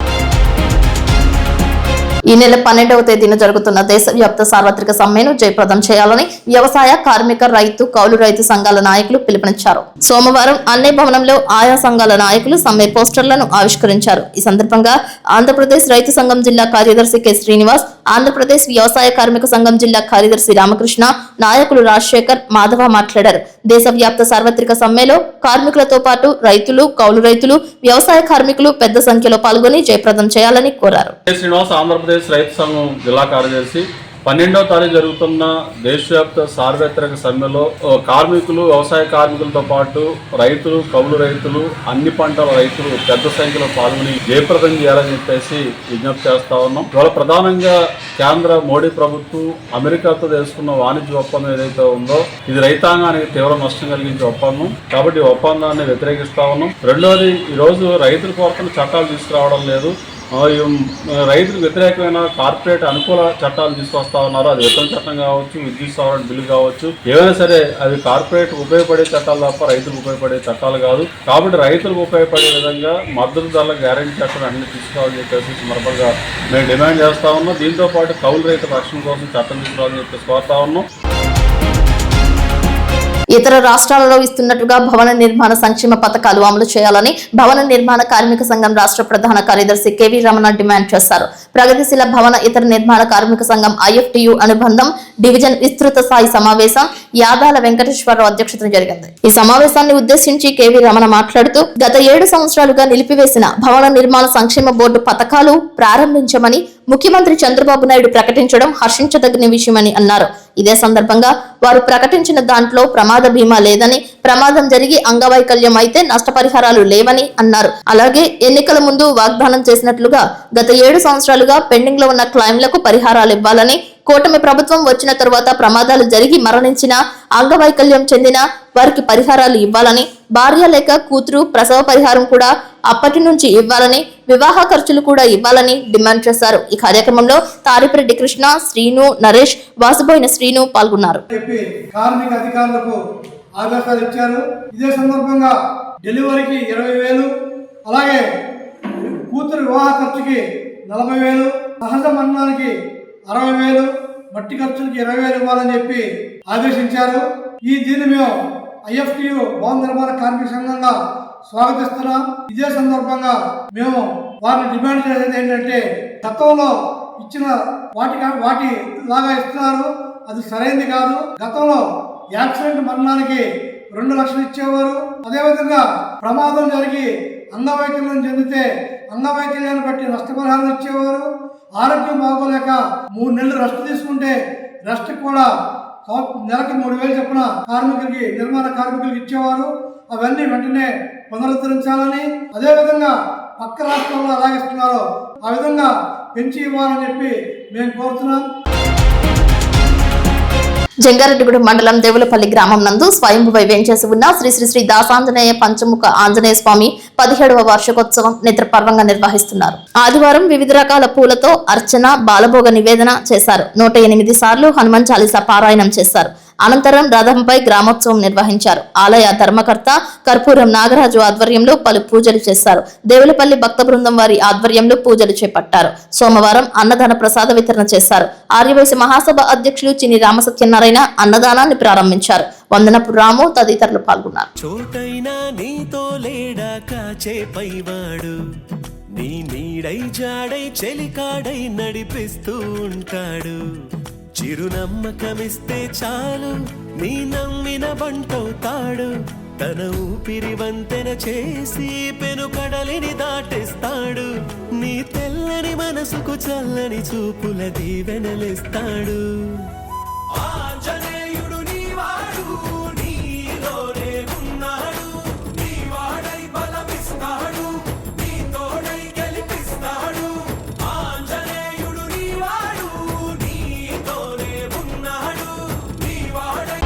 ఈ నెల 12వ తేదీన జరుగుతున్న దేశవ్యాప్త సార్వత్రిక సమ్మెను జయప్రదం చేయాలని వ్యవసాయ, కార్మిక, రైతు, కౌలు రైతు సంఘాల నాయకులు పిలుపునిచ్చారు. సోమవారం అన్నే భవనంలో ఆయా సంఘాల నాయకులు సమ్మె పోస్టర్లను ఆవిష్కరించారు. ఈ సందర్భంగా ఆంధ్రప్రదేశ్ రైతు సంఘం జిల్లా కార్యదర్శి కె శ్రీనివాస్, ఆంధ్రప్రదేశ్ వ్యవసాయ కార్మిక సంఘం జిల్లా కార్యదర్శి రామకృష్ణ, నాయకులు రాజశేఖర్, మాధవ మాట్లాడారు. దేశవ్యాప్త సార్వత్రిక సమ్మెలో కార్మికులతో పాటు రైతులు, కౌలు రైతులు, వ్యవసాయ కార్మికులు పెద్ద సంఖ్యలో పాల్గొని జయప్రదం చేయాలని కోరారు. ఆంధ్రప్రదేశ్ రైతు సంఘం జిల్లా కార్యదర్శి 12వ తారీఖు జరుగుతున్న దేశవ్యాప్త సార్వత్రిక సమ్మెలో కార్మికులు, వ్యవసాయ కార్మికులతో పాటు రైతులు, కౌలు రైతులు, అన్ని పంటల రైతులు పెద్ద సంఖ్యలో పాల్గొని జయప్రదం చేయాలని చెప్పేసి విజ్ఞప్తి చేస్తా ఉన్నాం. ఇవాళ ప్రధానంగా కేంద్ర మోడీ ప్రభుత్వం అమెరికాతో చేసుకున్న వాణిజ్య ఒప్పందం ఏదైతే ఉందో ఇది రైతాంగానికి తీవ్ర నష్టం కలిగించే ఒప్పందం. కాబట్టి ఒప్పందాన్ని వ్యతిరేకిస్తా ఉన్నాం. రెండోది, ఈరోజు రైతుల కొరతను చట్టాలు తీసుకురావడం లేదు. రైతులకు వ్యతిరేకమైన కార్పొరేట్ అనుకూల చట్టాలు తీసుకొస్తా ఉన్నారు. అది వేతన చట్టం కావచ్చు, విద్యుత్ సవరణ బిల్లు కావచ్చు, ఏవైనా సరే అవి కార్పొరేట్ ఉపయోగపడే చట్టాలు తప్ప రైతులకు ఉపయోగపడే చట్టాలు కాదు. కాబట్టి రైతులకు ఉపయోగపడే విధంగా మద్దతు ధరల గ్యారెంటీ చట్టాలు అన్ని తీసుకోవాలని చెప్పేసి సందర్భంగా మేము డిమాండ్ చేస్తా ఉన్నాం. దీంతో పాటు కౌలు రైతుల రక్షణ కోసం చట్టం తీసుకోవాలని చెప్పేసి కోరుతా ఉన్నాం. ఇతర రాష్ట్రాలలో ఇస్తున్నట్టుగా భవన నిర్మాణ సంక్షేమ పథకాలు అమలు చేయాలని భవన నిర్మాణ కార్మిక సంఘం రాష్ట్ర ప్రధాన కార్యదర్శి కెవి రమణ డిమాండ్ చేశారు. ప్రగతిశీల భవన ఇతర నిర్మాణ కార్మిక సంఘం IFTU అనుబంధం డివిజన్ విస్తృత స్థాయి సమావేశం యాదాల వెంకటేశ్వరరావు అధ్యక్షతన జరిగింది. ఈ సమావేశాన్ని ఉద్దేశించి కెవి రమణ మాట్లాడుతూ గత 7 సంవత్సరాలుగా నిలిపివేసిన భవన నిర్మాణ సంక్షేమ బోర్డు పథకాలు ప్రారంభించమని ముఖ్యమంత్రి చంద్రబాబు నాయుడు ప్రకటించడం హర్షించదగిన విషయమని అన్నారు. ఇదే సందర్భంగా వారు ప్రకటించిన దాంట్లో ప్రమాద బీమా లేదని, ప్రమాదం జరిగి అంగవైకల్యం అయితే నష్టపరిహారాలు లేవని అన్నారు. అలాగే ఎన్నికల ముందు వాగ్దానం చేసినట్లుగా గత 7 సంవత్సరాలుగా పెండింగ్ లో ఉన్న క్లైమ్లకు పరిహారాలు ఇవ్వాలని, కూటమి ప్రభుత్వం వచ్చిన తరువాత ప్రమాదాలు జరిగి మరణించిన, అంగవైకల్యం చెందిన వారికి పరిహారాలు ఇవ్వాలని, భార్య లేక కూతురు ప్రసవ పరిహారం కూడా అప్పటి నుంచి ఇవ్వాలని, వివాహ ఖర్చులు కూడా ఇవ్వాలని డిమాండ్ చేశారు. ఈ కార్యక్రమంలో తారిపిరెడ్డి కృష్ణ, శ్రీను, నరేష్, వాసుబోయిన శ్రీను పాల్గొన్నారు. కార్మిక అధికారులకు ఆదేశాలు ఇచ్చారు. ఇదే సందర్భంగా డెలివరీకి 20,000, అలాగే కూతురు వివాహ ఖర్చుకి 40,000, సహజ మరణానికి 60,000, మట్టి ఖర్చులకి 20,000 ఇవ్వాలని చెప్పి ఆదేశించారు. దీన్ని మేము IFTU భవన నిర్మాణ కార్మిక సంఘంగా స్వాగతిస్తున్నాం. ఇదే సందర్భంగా మేము వారిని డిమాండ్ చేసేది ఏంటంటే, గతంలో ఇచ్చిన వాటి లాగా ఇస్తున్నారు, అది సరైనది కాదు. గతంలో యాక్సిడెంట్ మరణానికి 2 లక్షలు ఇచ్చేవారు. అదేవిధంగా ప్రమాదం జరిగి అంగవైకల్యం చెందితే అంగవైకల్యాన్ని బట్టి నష్టపరిహారం ఇచ్చేవారు. ఆరోగ్యం బాగోలేక 3 నెలలు రెస్ట్ తీసుకుంటే రెస్ట్ కూడా నెలకి 3,000 చొప్పున కార్మికులకి, నిర్మాణ కార్మికులకి ఇచ్చేవారు. అవన్నీ వెంటనే పునరుద్ధరించాలని, అదేవిధంగా పక్క రాష్ట్రాల్లో అలాగిస్తున్నారో ఆ విధంగా పెంచి ఇవ్వాలని చెప్పి మేము కోరుతున్నాం. జంగారెడ్డిగూడెం మండలం దేవులపల్లి గ్రామం నందు స్వయంభువై వేంచేసి ఉన్న శ్రీ శ్రీ శ్రీ దాసాంజనేయ పంచముఖ ఆంజనేయ స్వామి 17వ వార్షికోత్సవం నేత్రపర్వంగా నిర్వహిస్తున్నారు. ఆదివారం వివిధ రకాల పూలతో అర్చన, బాలభోగ నివేదన చేశారు. 108 సార్లు హనుమాన్ చాలీసా పారాయణం చేశారు. అనంతరం రథంపై గ్రామోత్సవం నిర్వహించారు. ఆలయ ధర్మకర్త కర్పూరం నాగరాజు ఆధ్వర్యంలో పలు పూజలు చేశారు. దేవులపల్లి భక్త బృందం వారి ఆధ్వర్యంలో పూజలు చేపట్టారు. సోమవారం అన్నదాన ప్రసాద వితరణ చేశారు. ఆర్యవైశ్య మహాసభ అధ్యక్షులు చిని రామసత్యనారాయణ అన్నదానాన్ని ప్రారంభించారు. వందనపు రాము తదితరులు పాల్గొన్నారు. నీ నీడై జాడై చెలికాడై నడిపిస్తూ ఉంటాడు. చిరునమ్మకమిస్తే చాలు నీ నమ్మిన బంటవుతాడు. తన ఊపిరి వంతెన చేసి పెను కడలిని దాటిస్తాడు. నీ తెల్లని మనసుకు చల్లని చూపుల దీవెనలిస్తాడు. ఆంజనేయుడు నీవాడు, నీలోనే ఉన్నాడు. నీవాడై బలమిస్తాడు, నీ తోడై గెలిపిస్తాడు. ఆంజనేయుడు నీవాడు, నీతోనే ఉన్నాడు. నీవాడై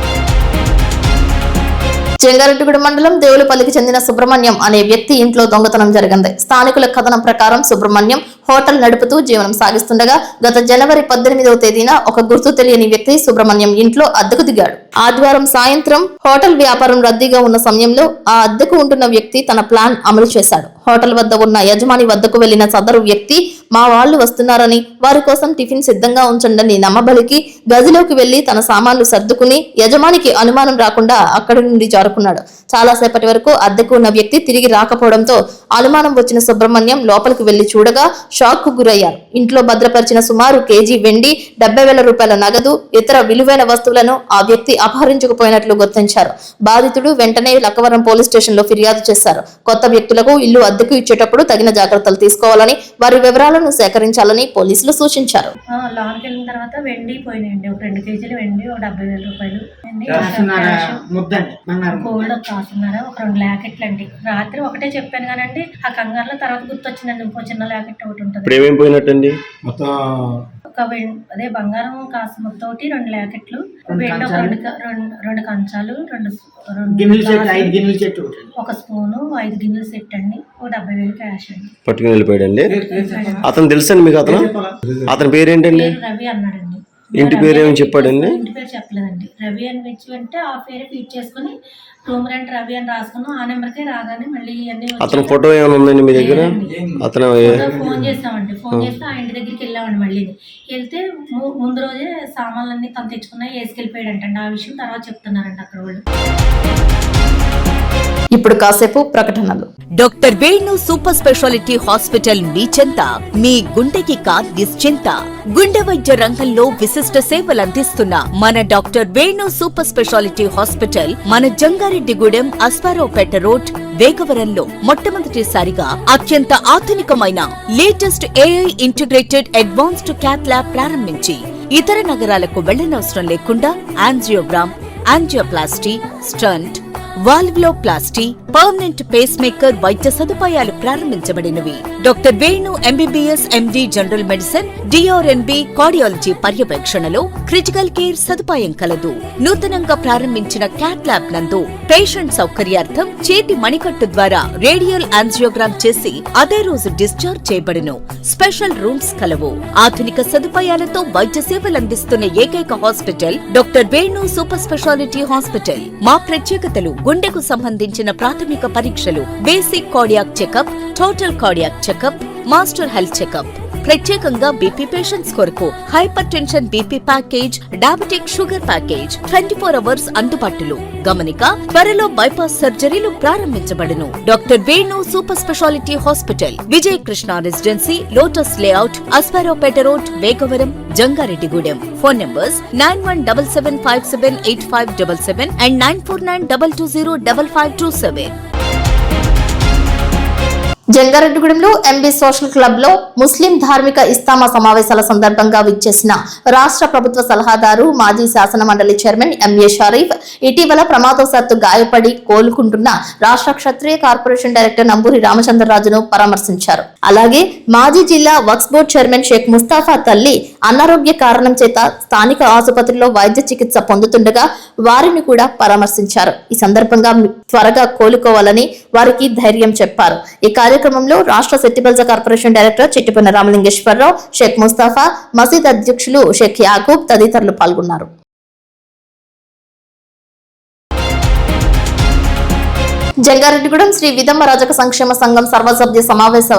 జంగారెడ్డిగూడెం మండలం దేవులపల్లికి చెందిన సుబ్రహ్మణ్యం అనే వ్యక్తి ఇంట్లో దొంగతనం జరిగింది. స్థానికుల కథనం ప్రకారం సుబ్రహ్మణ్యం హోటల్ నడుపుతూ జీవనం సాగిస్తుండగా గత జనవరి 18వ తేదీన ఒక గుర్తు తెలియని వ్యక్తి సుబ్రహ్మణ్యం ఇంట్లో అద్దెకు దిగాడు. ఆదివారం సాయంత్రం హోటల్ వ్యాపారం రద్దీగా ఉన్న సమయంలో ఆ అద్దెకు ఉంటున్న వ్యక్తి తన ప్లాన్ అమలు చేశాడు. హోటల్ వద్ద ఉన్న యజమాని వద్దకు వెళ్లిన సదరు వ్యక్తి మా వాళ్ళు వస్తున్నారని వారి కోసం టిఫిన్ సిద్ధంగా ఉంచండి నమ్మబలికి గదిలోకి వెళ్లి తన సామాన్లు సర్దుకుని యజమానికి అనుమానం రాకుండా అక్కడి నుండి జారుకున్నాడు. చాలాసేపటి వరకు అద్దెకు ఉన్న వ్యక్తి తిరిగి రాకపోవడంతో అనుమానం వచ్చిన సుబ్రహ్మణ్యం లోపలికి వెళ్లి చూడగా షాక్ కు గురయ్యారు. ఇంట్లో భద్రపరిచిన సుమారు కేజీ వెండి, 70,000 రూపాయల నగదు, ఇతర విలువైన వస్తువులను ఆ వ్యక్తి అపహరించుకుపోయినట్లు గుర్తించారు. బాధితుడు వెంటనే లక్కవరం పోలీస్ స్టేషన్ లో ఫిర్యాదు చేశారు. కొత్త వ్యక్తులకు ఇల్లు అద్దెకు ఇచ్చేటప్పుడు తగిన జాగ్రత్తలు తీసుకోవాలని, వారి వివరాలను సేకరించాలని పోలీసులు సూచించారు. లోనికి వెళ్ళిన తర్వాత వెండి పోయినాయండి. ఒక 2 కేజీలు వెండి, ఒక 70,000 రూపాయలు గోల్డ్ కాసున్నారా, ఒక 2 లాకెట్లు అండి. రాత్రి ఒకటే చెప్పాను కానండి, ఆ కంగారులో తర్వాత గుర్తొచ్చిందండి ఇంకో చిన్న లాకెట్ ఒకటి ఉంటుంది. ఒక అదే బంగారం కాసు మొత్తం 2 లాకెట్లు, వెండి ఒక 2 కంచాలు, 2 ఒక స్పూను, 5 గిన్నెల సెట్ అండి, ఒక 70,000 క్యాష్ అండి. పట్టుకుని వెళ్ళిపోయాడండి. అతను తెలుసండి మీకు? అతని పేరేంటండి? రవి అన్నాడండి. ఇంటి పేరు ఏమని చెప్పాడండి? ఇంటి పేరు చెప్పలేదండి. రవి అని వచ్చి అంటే ఆ పేరు ఫీడ్ చేసుకుని రూమ్ రెంట్ రవి అని రాసుకున్నాం. ఆ నెంబర్కే రాగానే మళ్ళీ అన్ని అతను ఫోటో ఏమైనా ఉందండి మీ దగ్గర? అతను ఫోన్ చేస్తామండి. ఫోన్ చేస్తే ఆ ఇంటి దగ్గరికి వెళ్ళామండి. మళ్ళీ వెళ్తే ముందు రోజే సామాన్లన్నీ తను తెచ్చుకున్నాయి వేసుకెళ్ళిపోయాడంటండి. ఆ విషయం తర్వాత చెప్తున్నారంట అక్కడ వాళ్ళు. ఇప్పుడు కాసేపు ప్రకటనలు. Doctor Venu super speciality hospital మీ చెంత. మీ గుండెకి నిశ్చింత. గుండె వైద్య రంగంలో విశిష్ట సేవలు అందిస్తున్న మన doctor Venu super speciality hospital మన జంగారెడ్డిగూడెం అస్పారావుపేట రోడ్ వేగవరంలో మొట్టమొదటిసారిగా అత్యంత ఆధునికమైన latest AI integrated advanced cath lab ప్రారంభించి ఇతర నగరాలకు వెళ్లనవసరం లేకుండా angiogram, angioplasty, stent, valvuloplasty, permanent pacemaker వైద్య సదుపాయాలు ప్రారంభించబడినవి. Doctor Venu MBBS MD general medicine, DrNB cardiology పర్యవేక్షణలో క్రిటికల్ కేర్ సదుపాయం కలదు. నూతనంగా ప్రారంభించిన క్యాట్ ల్యాబ్ నందు పేషెంట్ సౌకర్యార్థం చేతి మణికట్టు ద్వారా రేడియల్ యాంజియోగ్రామ్ చేసి అదే రోజు డిశ్చార్జ్ చేయబడును. స్పెషల్ రూమ్స్ కలవు. ఆధునిక సదుపాయాలతో వైద్య సేవలు అందిస్తున్న ఏకైక hospital doctor Venu super speciality hospital. మా ప్రత్యేకతలు: గుండెకు సంబంధించిన ప్రాథమిక పరీక్షలు, basic cardiac checkup, total cardiac checkup, master health checkup. ప్రత్యేకంగా బీపీ పేషెంట్స్ కొరకు hypertension BP package, diabetic sugar package 24 hours అందుబాటులో. గమనిక: త్వరలో బైపాస్ సర్జరీలు ప్రారంభించబడును. Doctor Venu super speciality hospital, Vijay Krishna residency, lotus layout, Aswaraopeta road, Vegavaram, Jangareddygudem. Phone numbers 9177578577 and 9492205527. జంగారెడ్డిగూడెంలో ఎంబీ సోషల్ క్లబ్ లో ముస్లిం ధార్మిక ఇస్తామా సమావేశాల సందర్భంగా విచ్చేసిన రాష్ట్ర ప్రభుత్వ సలహాదారు, మాజీ శాసన మండలి చైర్మన్ ఎంఏ షరీఫ్ ఇటీవల ప్రమాదవశాత్తు గాయపడి కోలుకుంటున్న రాష్ట్ర క్షత్రియ కార్పొరేషన్ డైరెక్టర్ నంబూరి రామచంద్రరాజును పరామర్శించారు. అలాగే మాజీ జిల్లా వక్ఫ్ బోర్డు చైర్మన్ షేక్ ముస్తాఫా తల్లి అనారోగ్య కారణం చేత స్థానిక ఆసుపత్రిలో వైద్య చికిత్స పొందుతుండగా వారిని కూడా పరామర్శించారు. ఈ సందర్భంగా త్వరగా కోలుకోవాలని వారికి ధైర్యం చెప్పారు. ఈ కార్యక్రమంలో రాష్ట్ర సెట్టిబల్జ కార్పొరేషన్ డైరెక్టర్ చిట్టిపన్న రామలింగేశ్వరరావు, షేక్ ముస్తాఫా, మసీద్ అధ్యక్షులు షేక్ యాకూబ్ తదితరులు పాల్గొన్నారు. జంగారెడ్డిగూడెం శ్రీ విధమ్మ రజక సంక్షేమ సంఘం సర్వసభ్య సమావేశ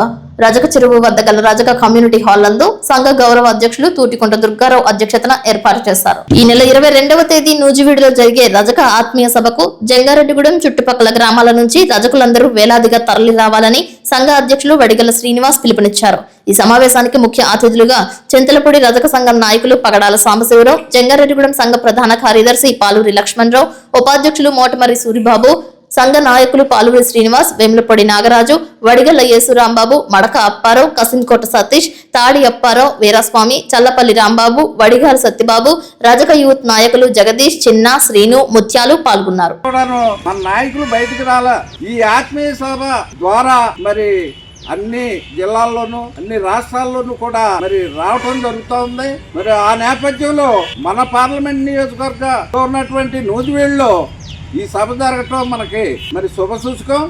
రజక చెరువు వద్ద గల రజక కమ్యూనిటీ హాల్ నందు సంఘ గౌరవ అధ్యక్షులు తూటికొండ దుర్గారావు అధ్యక్షతన ఏర్పాటు చేశారు. ఈ నెల 22వ తేదీ నూజివీడులో జరిగే రజక ఆత్మీయ సభకు జంగారెడ్డిగూడెం చుట్టుపక్కల గ్రామాల నుంచి రజకులందరూ వేలాదిగా తరలి రావాలని సంఘ అధ్యక్షులు వడిగల శ్రీనివాస్ పిలుపునిచ్చారు. ఈ సమావేశానికి ముఖ్య అతిథులుగా చింతలపూడి రజక సంఘం నాయకులు పగడాల సాంబశివరావు, జంగారెడ్డిగూడెం సంఘ ప్రధాన కార్యదర్శి పాలూరి లక్ష్మణరావు, ఉపాధ్యక్షులు మోటమరి సూరిబాబు, సంఘ నాయకులు పాలూరి శ్రీనివాస్, వేములపొడి నాగరాజు, వడిగల్ల యేసురాంబాబు, మడక అప్పారావు, కసింకోట సతీష్, తాడి అప్పారావు, వీరస్వామి, చల్లపల్లి రాంబాబు, వడిగాల సత్యబాబు, రజక యూత్ నాయకులు జగదీష్, చిన్న, శ్రీను, ముత్యాలు పాల్గొన్నారు. మన నాయకులు బయటకు రాలా. ఈ ఆత్మీయ సభ ద్వారా మరి అన్ని జిల్లాల్లోనూ అన్ని రాష్ట్రాల్లోనూ కూడా మరి రావటం జరుగుతూ ఉంది. మరి ఆ నేపథ్యంలో మన పార్లమెంట్ నియోజకవర్గంలో ఉన్నటువంటి నూజివీడులో ఈ సభ జరగటం మనకి మరి శుభ సూచకం.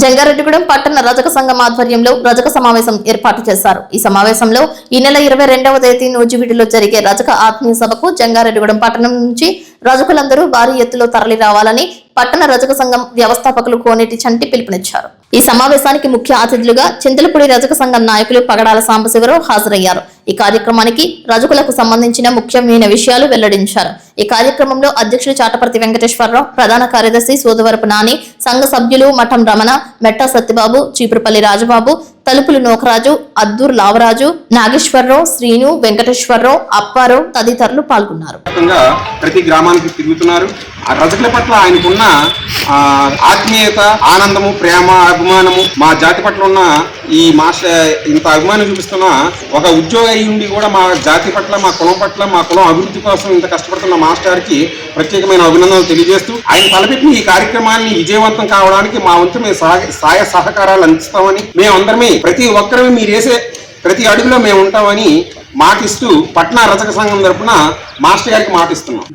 జంగారెడ్డిగూడెం పట్టణ రజక సంఘం ఆధ్వర్యంలో రజక సమావేశం ఏర్పాటు చేశారు. ఈ సమావేశంలో ఈ నెల 22వ తేదీ నూజివీడులో జరిగే రజక ఆత్మీయ సభకు జంగారెడ్డిగూడెం పట్టణం నుంచి రజకులందరూ భారీ ఎత్తులో తరలి రావాలని పట్టణ రజక సంఘం వ్యవస్థాపకులు కోనేటి చంటి పిలుపునిచ్చారు. ఈ సమావేశానికి ముఖ్య అతిథులుగా చింతలపూడి రజక సంఘం నాయకులు పగడాల సాంబశివరావు హాజరయ్యారు. ఈ కార్యక్రమానికి రజకులకు సంబంధించిన ముఖ్యమైన విషయాలు వెల్లడించారు. ఈ కార్యక్రమంలో అధ్యక్షులు చాటపర్తి వెంకటేశ్వరరావు, ప్రధాన కార్యదర్శి సోదవరపు నాని, సంఘ సభ్యులు మఠం రమణ, మెట్టా సత్యబాబు, చీపురుపల్లి రాజబాబు, తలుపులు నోకరాజు, అద్దూరు లావరాజు, నాగేశ్వరరావు, శ్రీను, వెంకటేశ్వరరావు, అప్పారావు తదితరులు పాల్గొన్నారు. ప్రతి గ్రామానికి తిరుగుతున్నారు. ఆ రజకుల పట్ల ఆయనకున్న ఆత్మీయత, ఆనందము, ప్రేమ, అభిమానము, మా జాతి పట్ల ఉన్న ఈ మాస్టర్ ఇంత అభిమానం చూపిస్తున్న ఒక ఉద్యోగ అయి ఉండి కూడా మా జాతి పట్ల, మా కులం పట్ల, మా కులం అభివృద్ధి కోసం ఇంత కష్టపడుతున్న మాస్టర్కి ప్రత్యేకమైన అభినందనలు తెలియజేస్తూ ఆయన తలపెట్టిన ఈ కార్యక్రమాన్ని విజయవంతం కావడానికి మా వంతు మేము సహాయ సహకారాలు అందిస్తామని, మేమందరమే ప్రతి ఒక్కరూ మీరు వేసే ప్రతి అడుగులో మేము ఉంటామని మాటిస్తూ పట్నా రజక సంఘం తరపున మాస్టర్ గారికి మాటిస్తున్నాం.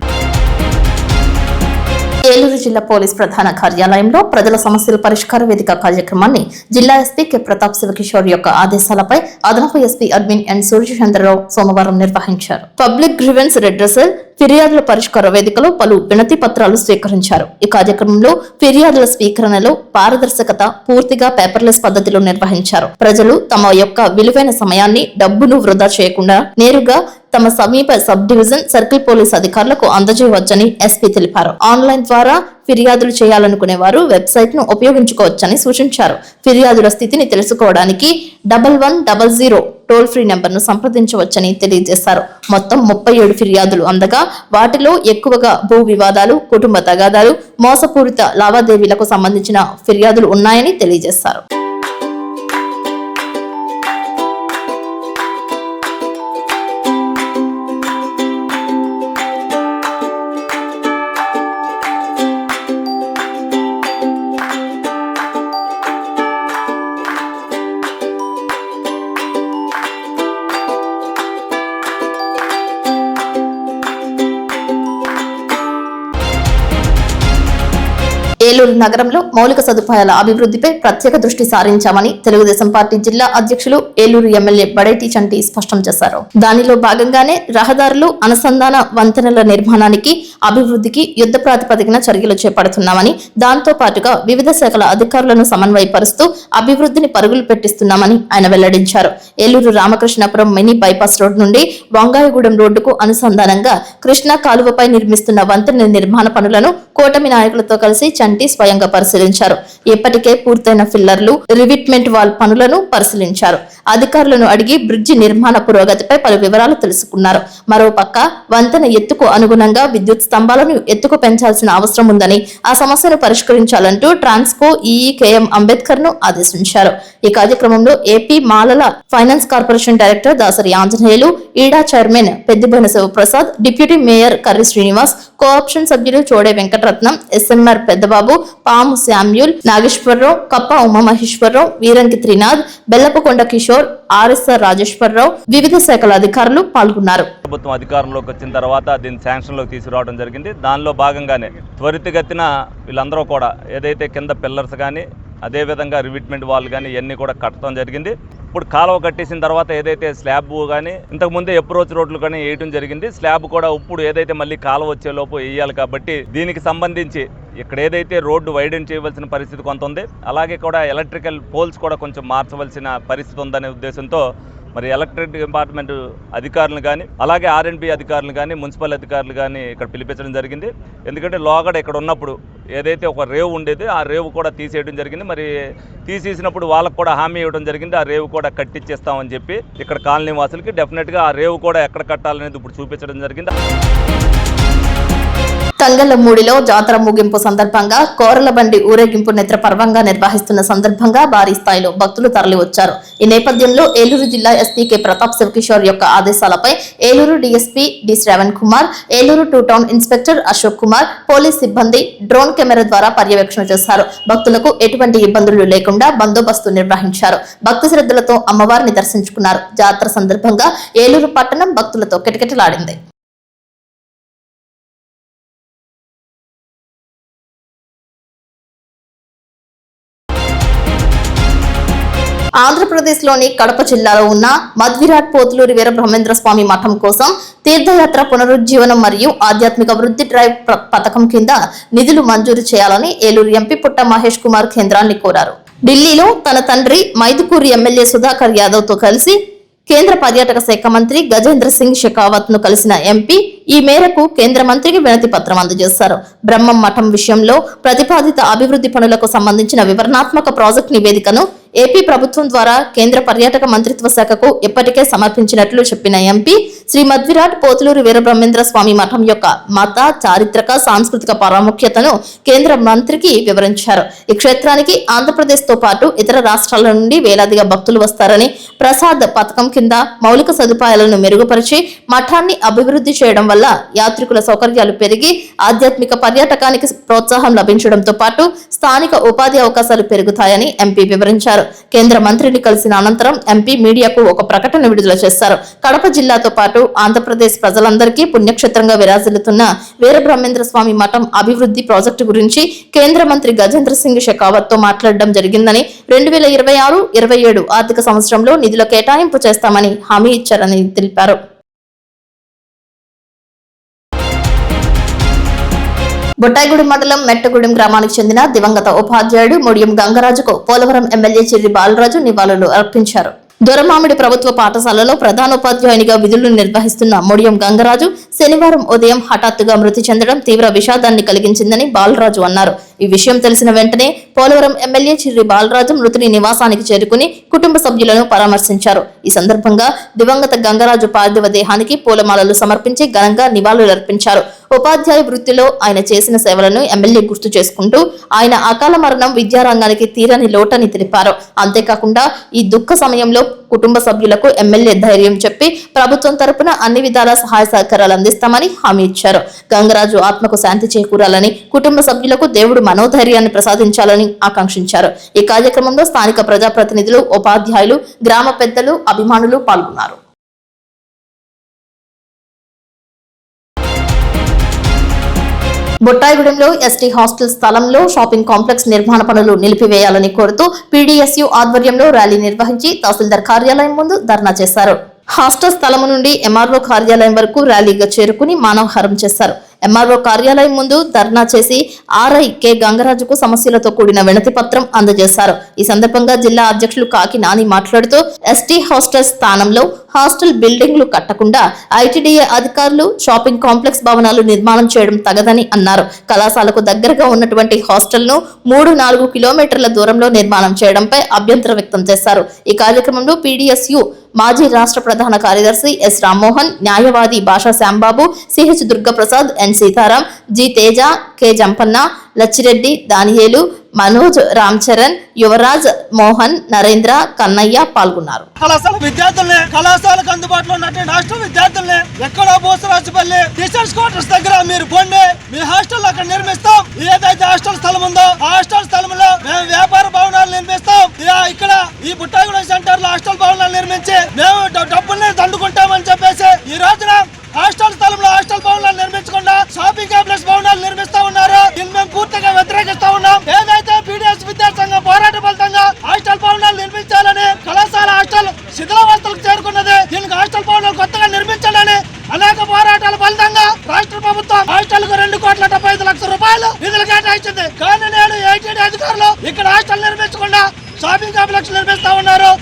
ఏలూరు జిల్లా పోలీస్ ప్రధాన కార్యాలయంలో ప్రజల సమస్యల పరిష్కార వేదిక కార్యక్రమాన్ని జిల్లా ఎస్పీ కె ప్రతాప్ శివకిషోర్ యొక్క ఆదేశాలపై అదనపు ఎస్పీ అడ్మిన్ ఎన్ సూర్యచంద్రరావు సోమవారం నిర్వహించారు. పబ్లిక్ గ్రీవెన్స్ రెడ్రెసల్ ఫిర్యాదుల పరిష్కార వేదికలో పలు వినతి పత్రాలు స్వీకరించారు. ఈ కార్యక్రమంలో ఫిర్యాదుల స్వీకరణలో పారదర్శకత పూర్తిగా పేపర్లెస్ పద్ధతిలో నిర్వహించారు. ప్రజలు తమ యొక్క విలువైన సమయాన్ని, డబ్బును వృధా చేయకుండా నేరుగా తమ సమీప సబ్ డివిజన్ సర్కిల్ పోలీస్ అధికారులకు అందజేయవచ్చని ఎస్పీ తెలిపారు. ఆన్లైన్ ద్వారా ఫిర్యాదులు చేయాలనుకునే వారు వెబ్సైట్ ను ఉపయోగించుకోవచ్చని సూచించారు. ఫిర్యాదుల స్థితిని తెలుసుకోవడానికి 1100 టోల్ ఫ్రీ నెంబర్ ను సంప్రదించవచ్చని తెలియజేశారు. మొత్తం 37 ఫిర్యాదులు అందగా వాటిలో ఎక్కువగా భూ వివాదాలు, కుటుంబ తగాదాలు, మోసపూరిత లావాదేవీలకు సంబంధించిన ఫిర్యాదులు ఉన్నాయని తెలియజేశారు. ఏలూరు నగరంలో మౌలిక సదుపాయాల అభివృద్ధిపై ప్రత్యేక దృష్టి సారించామని తెలుగుదేశం పార్టీ జిల్లా అధ్యక్షులు ఏలూరు ఎమ్మెల్యే బడేటి చంటి స్పష్టం చేశారు. దానిలో భాగంగానే రహదారులు, అనుసంధాన వంతెనల నిర్మాణానికి, అభివృద్ధికి యుద్ధ ప్రాతిపదికన చర్యలు చేపడుతున్నామని, దాంతో పాటుగా వివిధ శాఖల అధికారులను సమన్వయపరుస్తూ అభివృద్ధిని పరుగులు పెట్టిస్తున్నామని ఆయన వెల్లడించారు. Eluru Ramakrishnapuram mini bypass road నుండి వంగాయగూడెం రోడ్డుకు అనుసంధానంగా కృష్ణా కాలువపై నిర్మిస్తున్న వంతెన నిర్మాణ పనులను కూటమి నాయకులతో కలిసి చంటి స్వయంగా పరిశీలించారు. ఇప్పటికే పూర్తయిన ఫిల్లర్లు, రివిట్మెంట్ వాల్ పనులను పరిశీలించారు. అధికారులను అడిగి బ్రిడ్జి నిర్మాణ పురోగతిపై పలు వివరాలు తెలుసుకున్నారు. మరోపక్క వంతెన ఎత్తుకు అనుగుణంగా విద్యుత్ స్తంభాలను ఎత్తుకు పెంచాల్సిన అవసరం ఉందని, ఆ సమస్యను పరిష్కరించాలంటూ ట్రాన్స్కో ఈఈ కేఎం అంబేద్కర్ ను ఆదేశించారు. ఈ కార్యక్రమంలో ఏపీ మాలల finance corporation director Dasari Anjaneyulu, ఈడా chairman Peddiboyina Sivaprasad, deputy mayor Karri Srinivas, co-option సభ్యులు Chode Venkataratnam, SMR Peddababu, Pamu Samuel, Nageswararao, Kappa Umamaheswararao, Veeranki Trinath, Bellapakonda Kishore, RSR Rajeswararao, వివిధ శాఖల అధికారులు పాల్గొన్నారు. ప్రభుత్వం అధికారంలోకి వచ్చిన తర్వాత దీన్ని శాంక్షన్లోకి తీసుకురావడం జరిగింది. దానిలో భాగంగానే త్వరితగతిన వీళ్ళందరూ కూడా ఏదైతే కింద పిల్లర్స్ కానీ, అదేవిధంగా రివిట్మెంట్ వాల్ కానీ ఇవన్నీ కూడా కట్టడం జరిగింది. ఇప్పుడు కాలువ కట్టేసిన తర్వాత ఏదైతే స్లాబ్ కానీ ఇంతకుముందే అప్రోచ్ రోడ్లు కానీ వేయడం జరిగింది. స్లాబ్ కూడా ఇప్పుడు ఏదైతే మళ్ళీ కాలువ వచ్చే లోపు వేయాలి కాబట్టి దీనికి సంబంధించి ఇక్కడ ఏదైతే రోడ్డు వైడెన్ చేయవలసిన పరిస్థితి కొంత ఉంది, అలాగే కూడా ఎలక్ట్రికల్ పోల్స్ కూడా కొంచెం మార్చవలసిన పరిస్థితి ఉందనే ఉద్దేశంతో మరి ఎలక్ట్రిక్ డిపార్ట్మెంట్ అధికారులు కానీ, అలాగే ఆర్ఎండ్బి అధికారులు కానీ, మున్సిపల్ అధికారులు కానీ ఇక్కడ పిలిపించడం జరిగింది. ఎందుకంటే లోగడ ఇక్కడ ఉన్నప్పుడు ఏదైతే ఒక రేవు ఉండేది ఆ రేవు కూడా తీసేయడం జరిగింది. మరి తీసేసినప్పుడు వాళ్ళకు కూడా హామీ ఇవ్వడం జరిగింది, ఆ రేవు కూడా కట్టించేస్తామని చెప్పి ఇక్కడ కాలనీ వాసులకి డెఫినెట్గా ఆ రేవు కూడా ఎక్కడ కట్టాలనేది ఇప్పుడు చూపించడం జరిగింది. తంగళ్లమూడిలో జాతర ముగింపు సందర్భంగా కోరల బండి ఊరేగింపు నేత్రపర్వంగా నిర్వహిస్తున్న సందర్భంగా భారీ స్థాయిలో భక్తులు తరలివచ్చారు. ఈ నేపథ్యంలో ఏలూరు జిల్లా ఎస్పీ కె ప్రతాప్ శివకిషోర్ యొక్క ఆదేశాలపై Eluru DSP D Sravan Kumar, Eluru 2 town inspector Ashok Kumar, police సిబ్బంది డ్రోన్ కెమెరా ద్వారా పర్యవేక్షణ చేశారు. భక్తులకు ఎటువంటి ఇబ్బందులు లేకుండా బందోబస్తు నిర్వహించారు. భక్తి శ్రద్ధలతో అమ్మవారిని దర్శించుకున్నారు. జాతర సందర్భంగా ఏలూరు పట్టణం భక్తులతో కిటకిటలాడింది. ఆంధ్రప్రదేశ్లోని కడప జిల్లాలో ఉన్న మధ్విరాట్ పోతులూరి వీరబ్రహ్మేంద్ర స్వామి మఠం కోసం తీర్థయాత్ర పునరుజ్జీవనం మరియు ఆధ్యాత్మిక వృద్ధి డ్రైవ్ పథకం కింద నిధులు మంజూరు చేయాలని ఏలూరు ఎంపీ పుట్ట మహేష్ కుమార్ కేంద్రాన్ని కోరారు. ఢిల్లీలో తన తండ్రి మైదుకూరు ఎమ్మెల్యే సుధాకర్ యాదవ్ తో కలిసి కేంద్ర పర్యాటక శాఖ మంత్రి గజేంద్ర సింగ్ షెకావత్ ను కలిసిన ఎంపీ ఈ మేరకు కేంద్ర మంత్రికి వినతి పత్రం అందజేశారు. బ్రహ్మం మఠం విషయంలో ప్రతిపాదిత అభివృద్ధి పనులకు సంబంధించిన వివరణాత్మక ప్రాజెక్టు నివేదికను ఏపీ ప్రభుత్వం ద్వారా కేంద్ర పర్యాటక మంత్రిత్వ శాఖకు ఇప్పటికే సమర్పించినట్లు చెప్పిన ఎంపీ శ్రీ మధ్విరాట్ పోతులూరి వీరబ్రహ్మేంద్ర స్వామి మఠం యొక్క మత, చారిత్రక, సాంస్కృతిక ప్రాముఖ్యతను కేంద్ర మంత్రికి వివరించారు. ఈ క్షేత్రానికి ఆంధ్రప్రదేశ్ తో పాటు ఇతర రాష్ట్రాల నుండి వేలాదిగా భక్తులు వస్తారని, ప్రసాద్ పథకం కింద మౌలిక సదుపాయాలను మెరుగుపరిచి మఠాన్ని అభివృద్ధి చేయడం వల్ల యాత్రికుల సౌకర్యాలు పెరిగి ఆధ్యాత్మిక పర్యాటకానికి ప్రోత్సాహం లభించడంతో పాటు స్థానిక ఉపాధి అవకాశాలు పెరుగుతాయని ఎంపీ వివరించారు. కేంద్ర మంత్రిని కలిసిన అనంతరం ఎంపీ మీడియాకు ఒక ప్రకటన విడుదల చేశారు. కడప జిల్లాతో పాటు ఆంధ్రప్రదేశ్ ప్రజలందరికీ పుణ్యక్షేత్రంగా విరాజిల్లుతున్న వీరబ్రహ్మేంద్ర స్వామి మఠం అభివృద్ధి ప్రాజెక్టు గురించి కేంద్ర మంత్రి గజేంద్ర సింగ్ షెకావత్ తో మాట్లాడడం జరిగిందని, 2026-27 ఆర్థిక సంవత్సరంలో నిధుల కేటాయింపు చేస్తామని హామీ ఇచ్చారని తెలిపారు. బొట్టాయిగూడెం మండలం మెట్టగూడెం గ్రామానికి చెందిన దివంగత ఉపాధ్యాయుడు ముడియం గంగరాజుకు పోలవరం ఎమ్మెల్యే చిర్రి బాలరాజు నివాళులు అర్పించారు. దొరమామిడి ప్రభుత్వ పాఠశాలలో ప్రధానోపాధ్యాయునిగా విధులు నిర్వహిస్తున్న ముడియం గంగరాజు శనివారం ఉదయం హఠాత్తుగా మృతి చెందడం తీవ్ర విషాదాన్ని కలిగించిందని బాలరాజు అన్నారు. ఈ విషయం తెలిసిన వెంటనే పోలవరం ఎమ్మెల్యే చిర్రి బాలరాజు మృతుని నివాసానికి చేరుకుని కుటుంబ సభ్యులను పరామర్శించారు. ఈ సందర్భంగా దివంగత గంగరాజు పార్థివ దేహానికి పూలమాలలు సమర్పించి ఘనంగా నివాళులర్పించారు. ఉపాధ్యాయ వృత్తిలో ఆయన చేసిన సేవలను ఎమ్మెల్యే గుర్తు చేసుకుంటూ ఆయన అకాల మరణం విద్యారంగానికి తీరని లోటని తెలిపారు. అంతేకాకుండా ఈ దుఃఖ సమయంలో కుటుంబ సభ్యులకు ఎమ్మెల్యే ధైర్యం చెప్పి ప్రభుత్వం తరపున అన్ని విధాల సహాయ సహకారాలు అందిస్తామని హామీ ఇచ్చారు. గంగరాజు ఆత్మకు శాంతి చేకూరాలని, కుటుంబ సభ్యులకు దేవుడు మనోధైర్యాన్ని ప్రసాదించాలని ఆకాంక్షించారు. ఈ కార్యక్రమంలో స్థానిక ప్రజాప్రతినిధులు, ఉపాధ్యాయులు, గ్రామ పెద్దలు, అభిమానులు పాల్గొన్నారు. బొట్టాయిగూడెంలో ఎస్టీ హాస్టల్ స్థలంలో షాపింగ్ కాంప్లెక్స్ నిర్మాణ పనులు నిలిపివేయాలని కోరుతూ పీడీఎస్యూ ఆధ్వర్యంలో ర్యాలీ నిర్వహించి తహసీల్దార్ కార్యాలయం ముందు ధర్నా చేశారు. హాస్టల్ స్థలం నుండి ఎంఆర్ఓ కార్యాలయం వరకు ర్యాలీగా చేరుకుని మానవహారం చేశారు. ఎంఆర్ఓ కార్యాలయం ముందు ధర్నా చేసి ఆర్ఐ కె గంగరాజుకు సమస్యలతో కూడిన వినతి పత్రం అందజేశారు. ఈ సందర్భంగా జిల్లా అధ్యక్షులు కాకి నాని మాట్లాడుతూ ఎస్టీ హాస్టల్ స్థానంలో హాస్టల్ బిల్డింగ్లు కట్టకుండా ఐటీడీఏ అధికారులు షాపింగ్ కాంప్లెక్స్ భవనాలు నిర్మాణం చేయడం తగదని అన్నారు. కళాశాలకు దగ్గరగా ఉన్నటువంటి హాస్టల్ ను 3-4 కిలోమీటర్ల దూరంలో నిర్మాణం చేయడంపై అభ్యంతరం వ్యక్తం చేశారు. ఈ కార్యక్రమంలో పీడీఎస్యూ మాజీ రాష్ట్ర ప్రధాన కార్యదర్శి ఎస్ రామ్మోహన్, న్యాయవాది భాషా శ్యాంబాబు, సిహెచ్ దుర్గప్రసాద్, ఎన్ సీతారాం, జి తేజ, కె జంపన్న, లచ్చిరెడ్డి, దానియేలు, మనోజ్, రామ్ చరణ్, యువరాజ్, మోహన్, నరేంద్ర, కన్నయ్య పాల్గొన్నారు. కళాశాల విద్యార్థుల్ని, కళాశాలకు అందుబాటులో ఉన్నటువంటి హాస్టల్ విద్యార్థుల్ని ఎక్కడో బోసరాజుపల్లి టీచర్స్ క్వార్టర్స్ దగ్గర మీరు పొండి మీ హాస్టల్ అక్కడ నిర్మిస్తాం. ఏదైతే హాస్టల్ స్థలం ఉందో ఆ హాస్టల్ స్థలంలో మేము వ్యాపార భవనాలు నిర్మిస్తాం. ఇక్కడ ఈ బుట్టాయిగూడెం సెంటర్ లో హాస్టల్ భవనాలు నిర్మించి మేము డబ్బుల్ని దండుకుంటామని చెప్పేసి ఈ రోజున హాస్టల్ స్థలంలో హాస్టల్ భవనాలు నిర్మించకుండా షాపింగ్ కాంప్లెక్స్ భవనాలు నిర్మిస్తా ఉన్నారు. దీన్ని మేము పూర్తిగా వ్యతిరేకిస్తా ఉన్నాం. ఏదైతే పీడీఎస్ విద్యాసంఘం పోరాట ఫలితంగా హాస్టల్ భవనాలు నిర్మించాలని, కళాశాల హాస్టల్ శిథిలావస్థలకు చేరుకున్నది, దీనికి హాస్టల్ భవనాలు కొత్తగా నిర్మించాలని అనేక పోరాటాల ఫలితంగా రాష్ట్ర ప్రభుత్వం హాస్టల్ కు 2,75,00,000 రూపాయలు నిధులు కేటాయించింది. కానీ నేడు ఐటీడీ అధికారులు ఇక్కడ హాస్టల్ నిర్మించకుండా షాపింగ్ కాంప్లెక్స్ నిర్మిస్తా ఉన్నారు.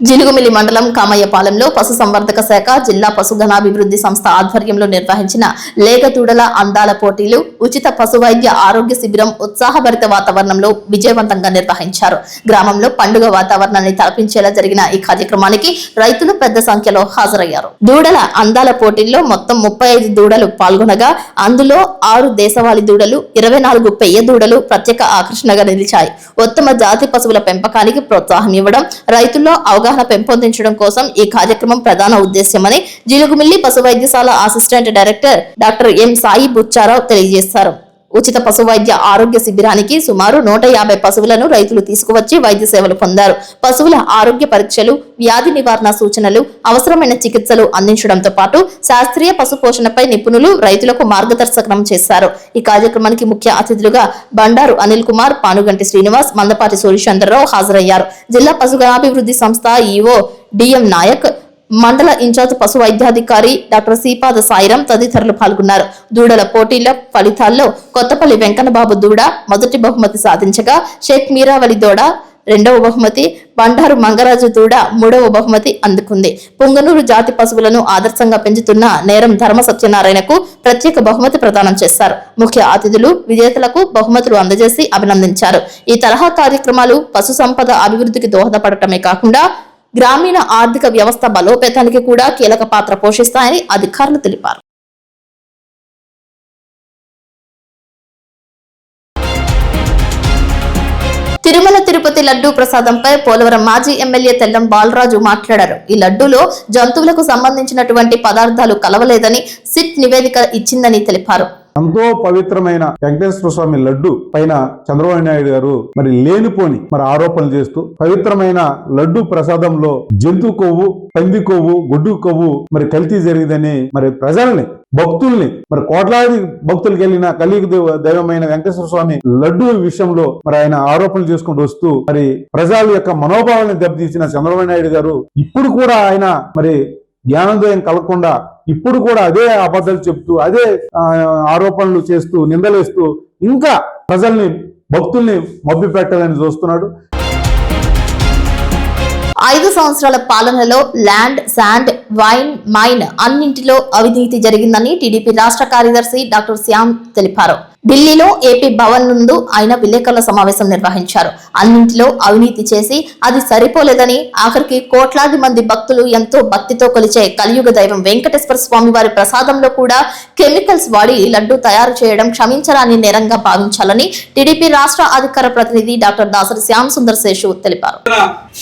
జిలుగుమిల్లి మండలం కామయ్యపాలెంలో పశుసంవర్ధక శాఖ, జిల్లా పశుధనాభివృద్ధి సంస్థ ఆధ్వర్యంలో నిర్వహించిన లేగదూడల అందాల పోటీలు, ఉచిత పశు వైద్య ఆరోగ్య శిబిరం ఉత్సాహభరిత వాతావరణంలో విజయవంతంగా నిర్వహించారు. గ్రామంలో పండుగ వాతావరణాన్ని తలపించేలా జరిగిన ఈ కార్యక్రమానికి రైతులు పెద్ద సంఖ్యలో హాజరయ్యారు. దూడల అందాల పోటీల్లో మొత్తం 35 దూడలు పాల్గొనగా అందులో 6 దేశవాళీ దూడలు, 24 పెయ్య దూడలు ప్రత్యేక ఆకర్షణగా నిలిచాయి. ఉత్తమ జాతి పశువుల పెంపకానికి ప్రోత్సాహం ఇవ్వడం, రైతుల్లో అవగాహన పెంపొందించడం కోసం ఈ కార్యక్రమం ప్రధాన ఉద్దేశ్యమని జిలుగుమిల్లి పశు వైద్యశాల assistant director doctor M Sai Buchcharao తెలియజేశారు. ఉచిత పశు వైద్య ఆరోగ్య శిబిరానికి సుమారు 150 పశువులను రైతులు తీసుకువచ్చి వైద్య సేవలు పొందారు. పశువుల ఆరోగ్య పరీక్షలు, వ్యాధి నివారణ సూచనలు, అవసరమైన చికిత్సలు అందించడంతో పాటు శాస్త్రీయ పశు పోషణపై నిపుణులు రైతులకు మార్గదర్శకం చేశారు. ఈ కార్యక్రమానికి ముఖ్య అతిథులుగా బండారు అనిల్ కుమార్, పానుగంటి శ్రీనివాస్, మందపాటి సూర్యచంద్రరావు హాజరయ్యారు. జిల్లా పశుగణాభివృద్ధి సంస్థ ఈఓ డిఎం నాయక్, మండల ఇన్ఛార్జ్ పశు వైద్యాధికారి డాక్టర్ శ్రీపాద సాయిరాం తదితరులు పాల్గొన్నారు. దూడల పోటీల ఫలితాల్లో కొత్తపల్లి వెంకన్నబాబు దూడ మొదటి బహుమతి సాధించగా, షేక్ మీరావళి దూడ రెండవ బహుమతి, బండారు మంగరాజు దూడ మూడవ బహుమతి అందుకుంది. పుంగనూరు జాతి పశువులను ఆదర్శంగా పెంచుతున్న నేరం ధర్మ సత్యనారాయణకు ప్రత్యేక బహుమతి ప్రదానం చేశారు. ముఖ్య అతిథులు విజేతలకు బహుమతులు అందజేసి అభినందించారు. ఈ తరహా కార్యక్రమాలు పశు సంపద అభివృద్ధికి దోహదపడటమే కాకుండా గ్రామీణ ఆర్థిక వ్యవస్థ బలోపేతానికి కూడా కీలక పాత్ర పోషిస్తాయని అధికారులు తెలిపారు. తిరుమల తిరుపతి లడ్డూ ప్రసాదంపై పోలవరం మాజీ ఎమ్మెల్యే తెల్లం బాలరాజు మాట్లాడారు. ఈ లడ్డూలో జంతువులకు సంబంధించినటువంటి పదార్థాలు కలవలేదని సిట్ నివేదిక ఇచ్చిందని తెలిపారు. ఎంతో పవిత్రమైన వెంకటేశ్వర స్వామి లడ్డు పైన చంద్రబాబు నాయుడు గారు లేనిపోని ఆరోపణలు చేస్తూ పవిత్రమైన లడ్డు ప్రసాదంలో జంతు కొవ్వు, పంది కొవ్వు, గొడ్డు కొవ్వు కల్తీ జరిగిందని ప్రజల్ని, భక్తుల్ని కోట్లాది భక్తులకు వెళ్ళిన కలియుగ దైవమైన వెంకటేశ్వర స్వామి లడ్డు విషయంలో ఆయన ఆరోపణలు చేసుకుంటూ వస్తూ ప్రజల యొక్క మనోభావాన్ని దెబ్బతీసిన చంద్రబాబు నాయుడు గారు ఇప్పుడు కూడా ఆయన జ్ఞానోదయం కలగకుండా ఇప్పుడు కూడా అదే అబద్ధాలు చెప్తూ, అదే ఆరోపణలు చేస్తూ, నిందలేస్తూ ఇంకా ప్రజల్ని, భక్తుల్ని మభ్య పెట్టాలని చూస్తున్నాడు. 5 సంవత్సరాల పాలనలో ల్యాండ్, శాండ్, వైన్, మైన్ అన్నింటిలో అవినీతి జరిగిందని టీడీపీ రాష్ట్ర కార్యదర్శి డాక్టర్ శ్యామ్ తెలిపారు. ఢిల్లీలో ఏపీ భవన్ నందు ఆయన విలేకరుల సమావేశం నిర్వహించారు. అన్నింటిలో అవినీతి చేసి అది సరిపోలేదని ఆఖరికి కోట్లాది మంది భక్తులు ఎంతో భక్తితో కొలిచే కలియుగ దైవం వెంకటేశ్వర స్వామి వారి ప్రసాదంలో కూడా కెమికల్స్ వాడి లడ్డు తయారు చేయడం క్షమించరాని నేరంగా భావించాలని టీడీపీ రాష్ట్ర అధికార ప్రతినిధి డాక్టర్ దాసరి శ్యామ్ సుందర్ శేషు తెలిపారు.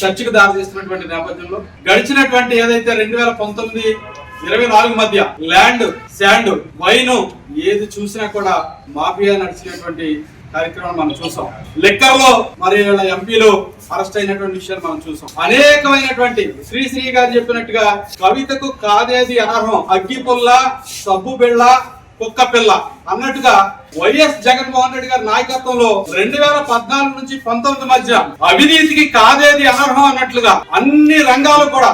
చర్చకు దారితీస్తున్నటువంటి నేపథ్యంలో గడిచినటువంటి ఏదైతే 2019-24 మధ్య ల్యాండ్, శాండ్, వైన్ ఏది చూసినా కూడా మాఫియా నడిచినటువంటి కార్యక్రమం మనం చూసాం. లెక్కర్లో ఎంపీలు అరెస్ట్ అయినటువంటి విషయాన్ని మనం చూసాం. అనేకమైనటువంటి శ్రీ గారు చెప్పినట్టుగా కవితకు కాదేది అనర్హం, అగ్గిపుల్ల, సబ్బు బిళ్ళ, కుక్క పిల్ల అన్నట్టుగా వైఎస్ జగన్మోహన్ రెడ్డి గారి నాయకత్వంలో 2014 నుంచి 19 మధ్య అవినీతికి కాదేది అనర్హం అన్నట్లుగా అన్ని రంగాలు కూడా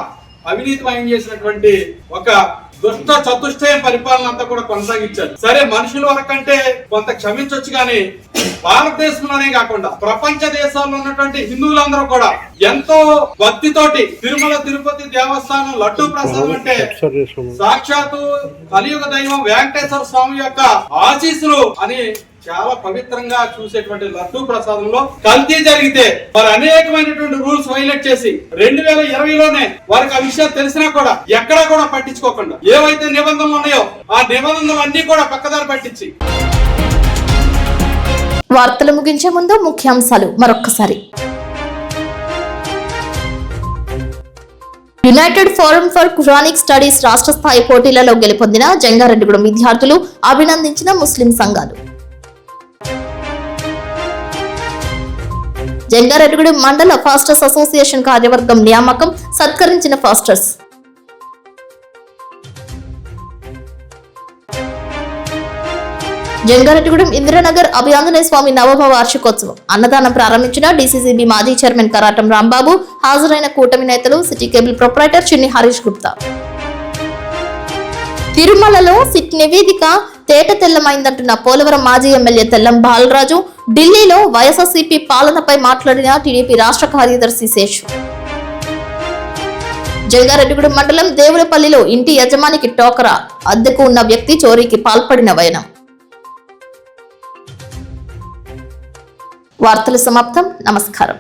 అవినీతిమయం చేసినటువంటి ఒక దుష్ట చతుష్టయం పరిపాలన అంతా కూడా కొనసాగించారు. సరే, మనుషుల వరకంటే కొంత క్షమించొచ్చు కానీ భారతదేశంలోనే కాకుండా ప్రపంచ దేశాల్లో ఉన్నటువంటి హిందువులందరూ కూడా ఎంతో భక్తితోటి తిరుమల తిరుపతి దేవస్థానం లడ్డూ ప్రసాదం అంటే సాక్షాత్తు కలియుగ దైవం వెంకటేశ్వర స్వామి యొక్క ఆశీస్సులు అని చాలా పవిత్రంగా చూసేటువంటి లడ్డూ ప్రసాదంలో కల్తీ జరిగితే అనేకమైనటువంటి రూల్స్ వైలేట్ చేసి 2020లోనే వారికి ఆ విషయాలు తెలిసినా కూడా ఎక్కడా కూడా పట్టించుకోకుండా ఏవైతే నిబంధనలు ఉన్నాయో ఆ నిబంధనలు అన్ని కూడా పక్కదారి పట్టించి. వార్తలు ముగించే ముందు ముఖ్యాంశాలు మరొక్కసారి. యునైటెడ్ ఫోరం ఫర్ ఖురానిక్ స్టడీస్ రాష్ట్ర స్థాయి పోటీలలో గెలుపొందిన జంగారెడ్డిగూడెం విద్యార్థులు, అభినందించిన ముస్లిం సంఘాలు. జంగారెడ్డిగూడెం మండల ఫాస్టర్స్ అసోసియేషన్ కార్యవర్గం నియామకం, సత్కరించిన ఫాస్టర్స్. జంగారెడ్డిగూడెం ఇందిరానగర్ అభయాంజనేయ స్వామి నవమ వార్షికోత్సవం, అన్నదానం ప్రారంభించిన డీసీసీబీ మాజీ చైర్మన్ కరాటం రాంబాబు, హాజరైన కూటమి నేతలు, సిటీ కేబుల్ ప్రొప్రైటర్ చిన్ని హరీష్ గుప్తా. తిరుమలలో సిట్ నివేదిక తేట తెల్లమైందంటున్న పోలవరం మాజీ ఎమ్మెల్యే తెల్లం బాలరాజు, ఢిల్లీలో వైఎస్ఆర్సీపీ పాలనపై మాట్లాడిన టీడీపీ రాష్ట్ర కార్యదర్శి శేషు. జంగారెడ్డిగూడెం మండలం దేవులపల్లిలో ఇంటి యజమానికి టోకరా, అద్దెకు ఉన్న వ్యక్తి చోరీకి పాల్పడిన వైనం. వార్తలు సమాప్తం. నమస్కారం.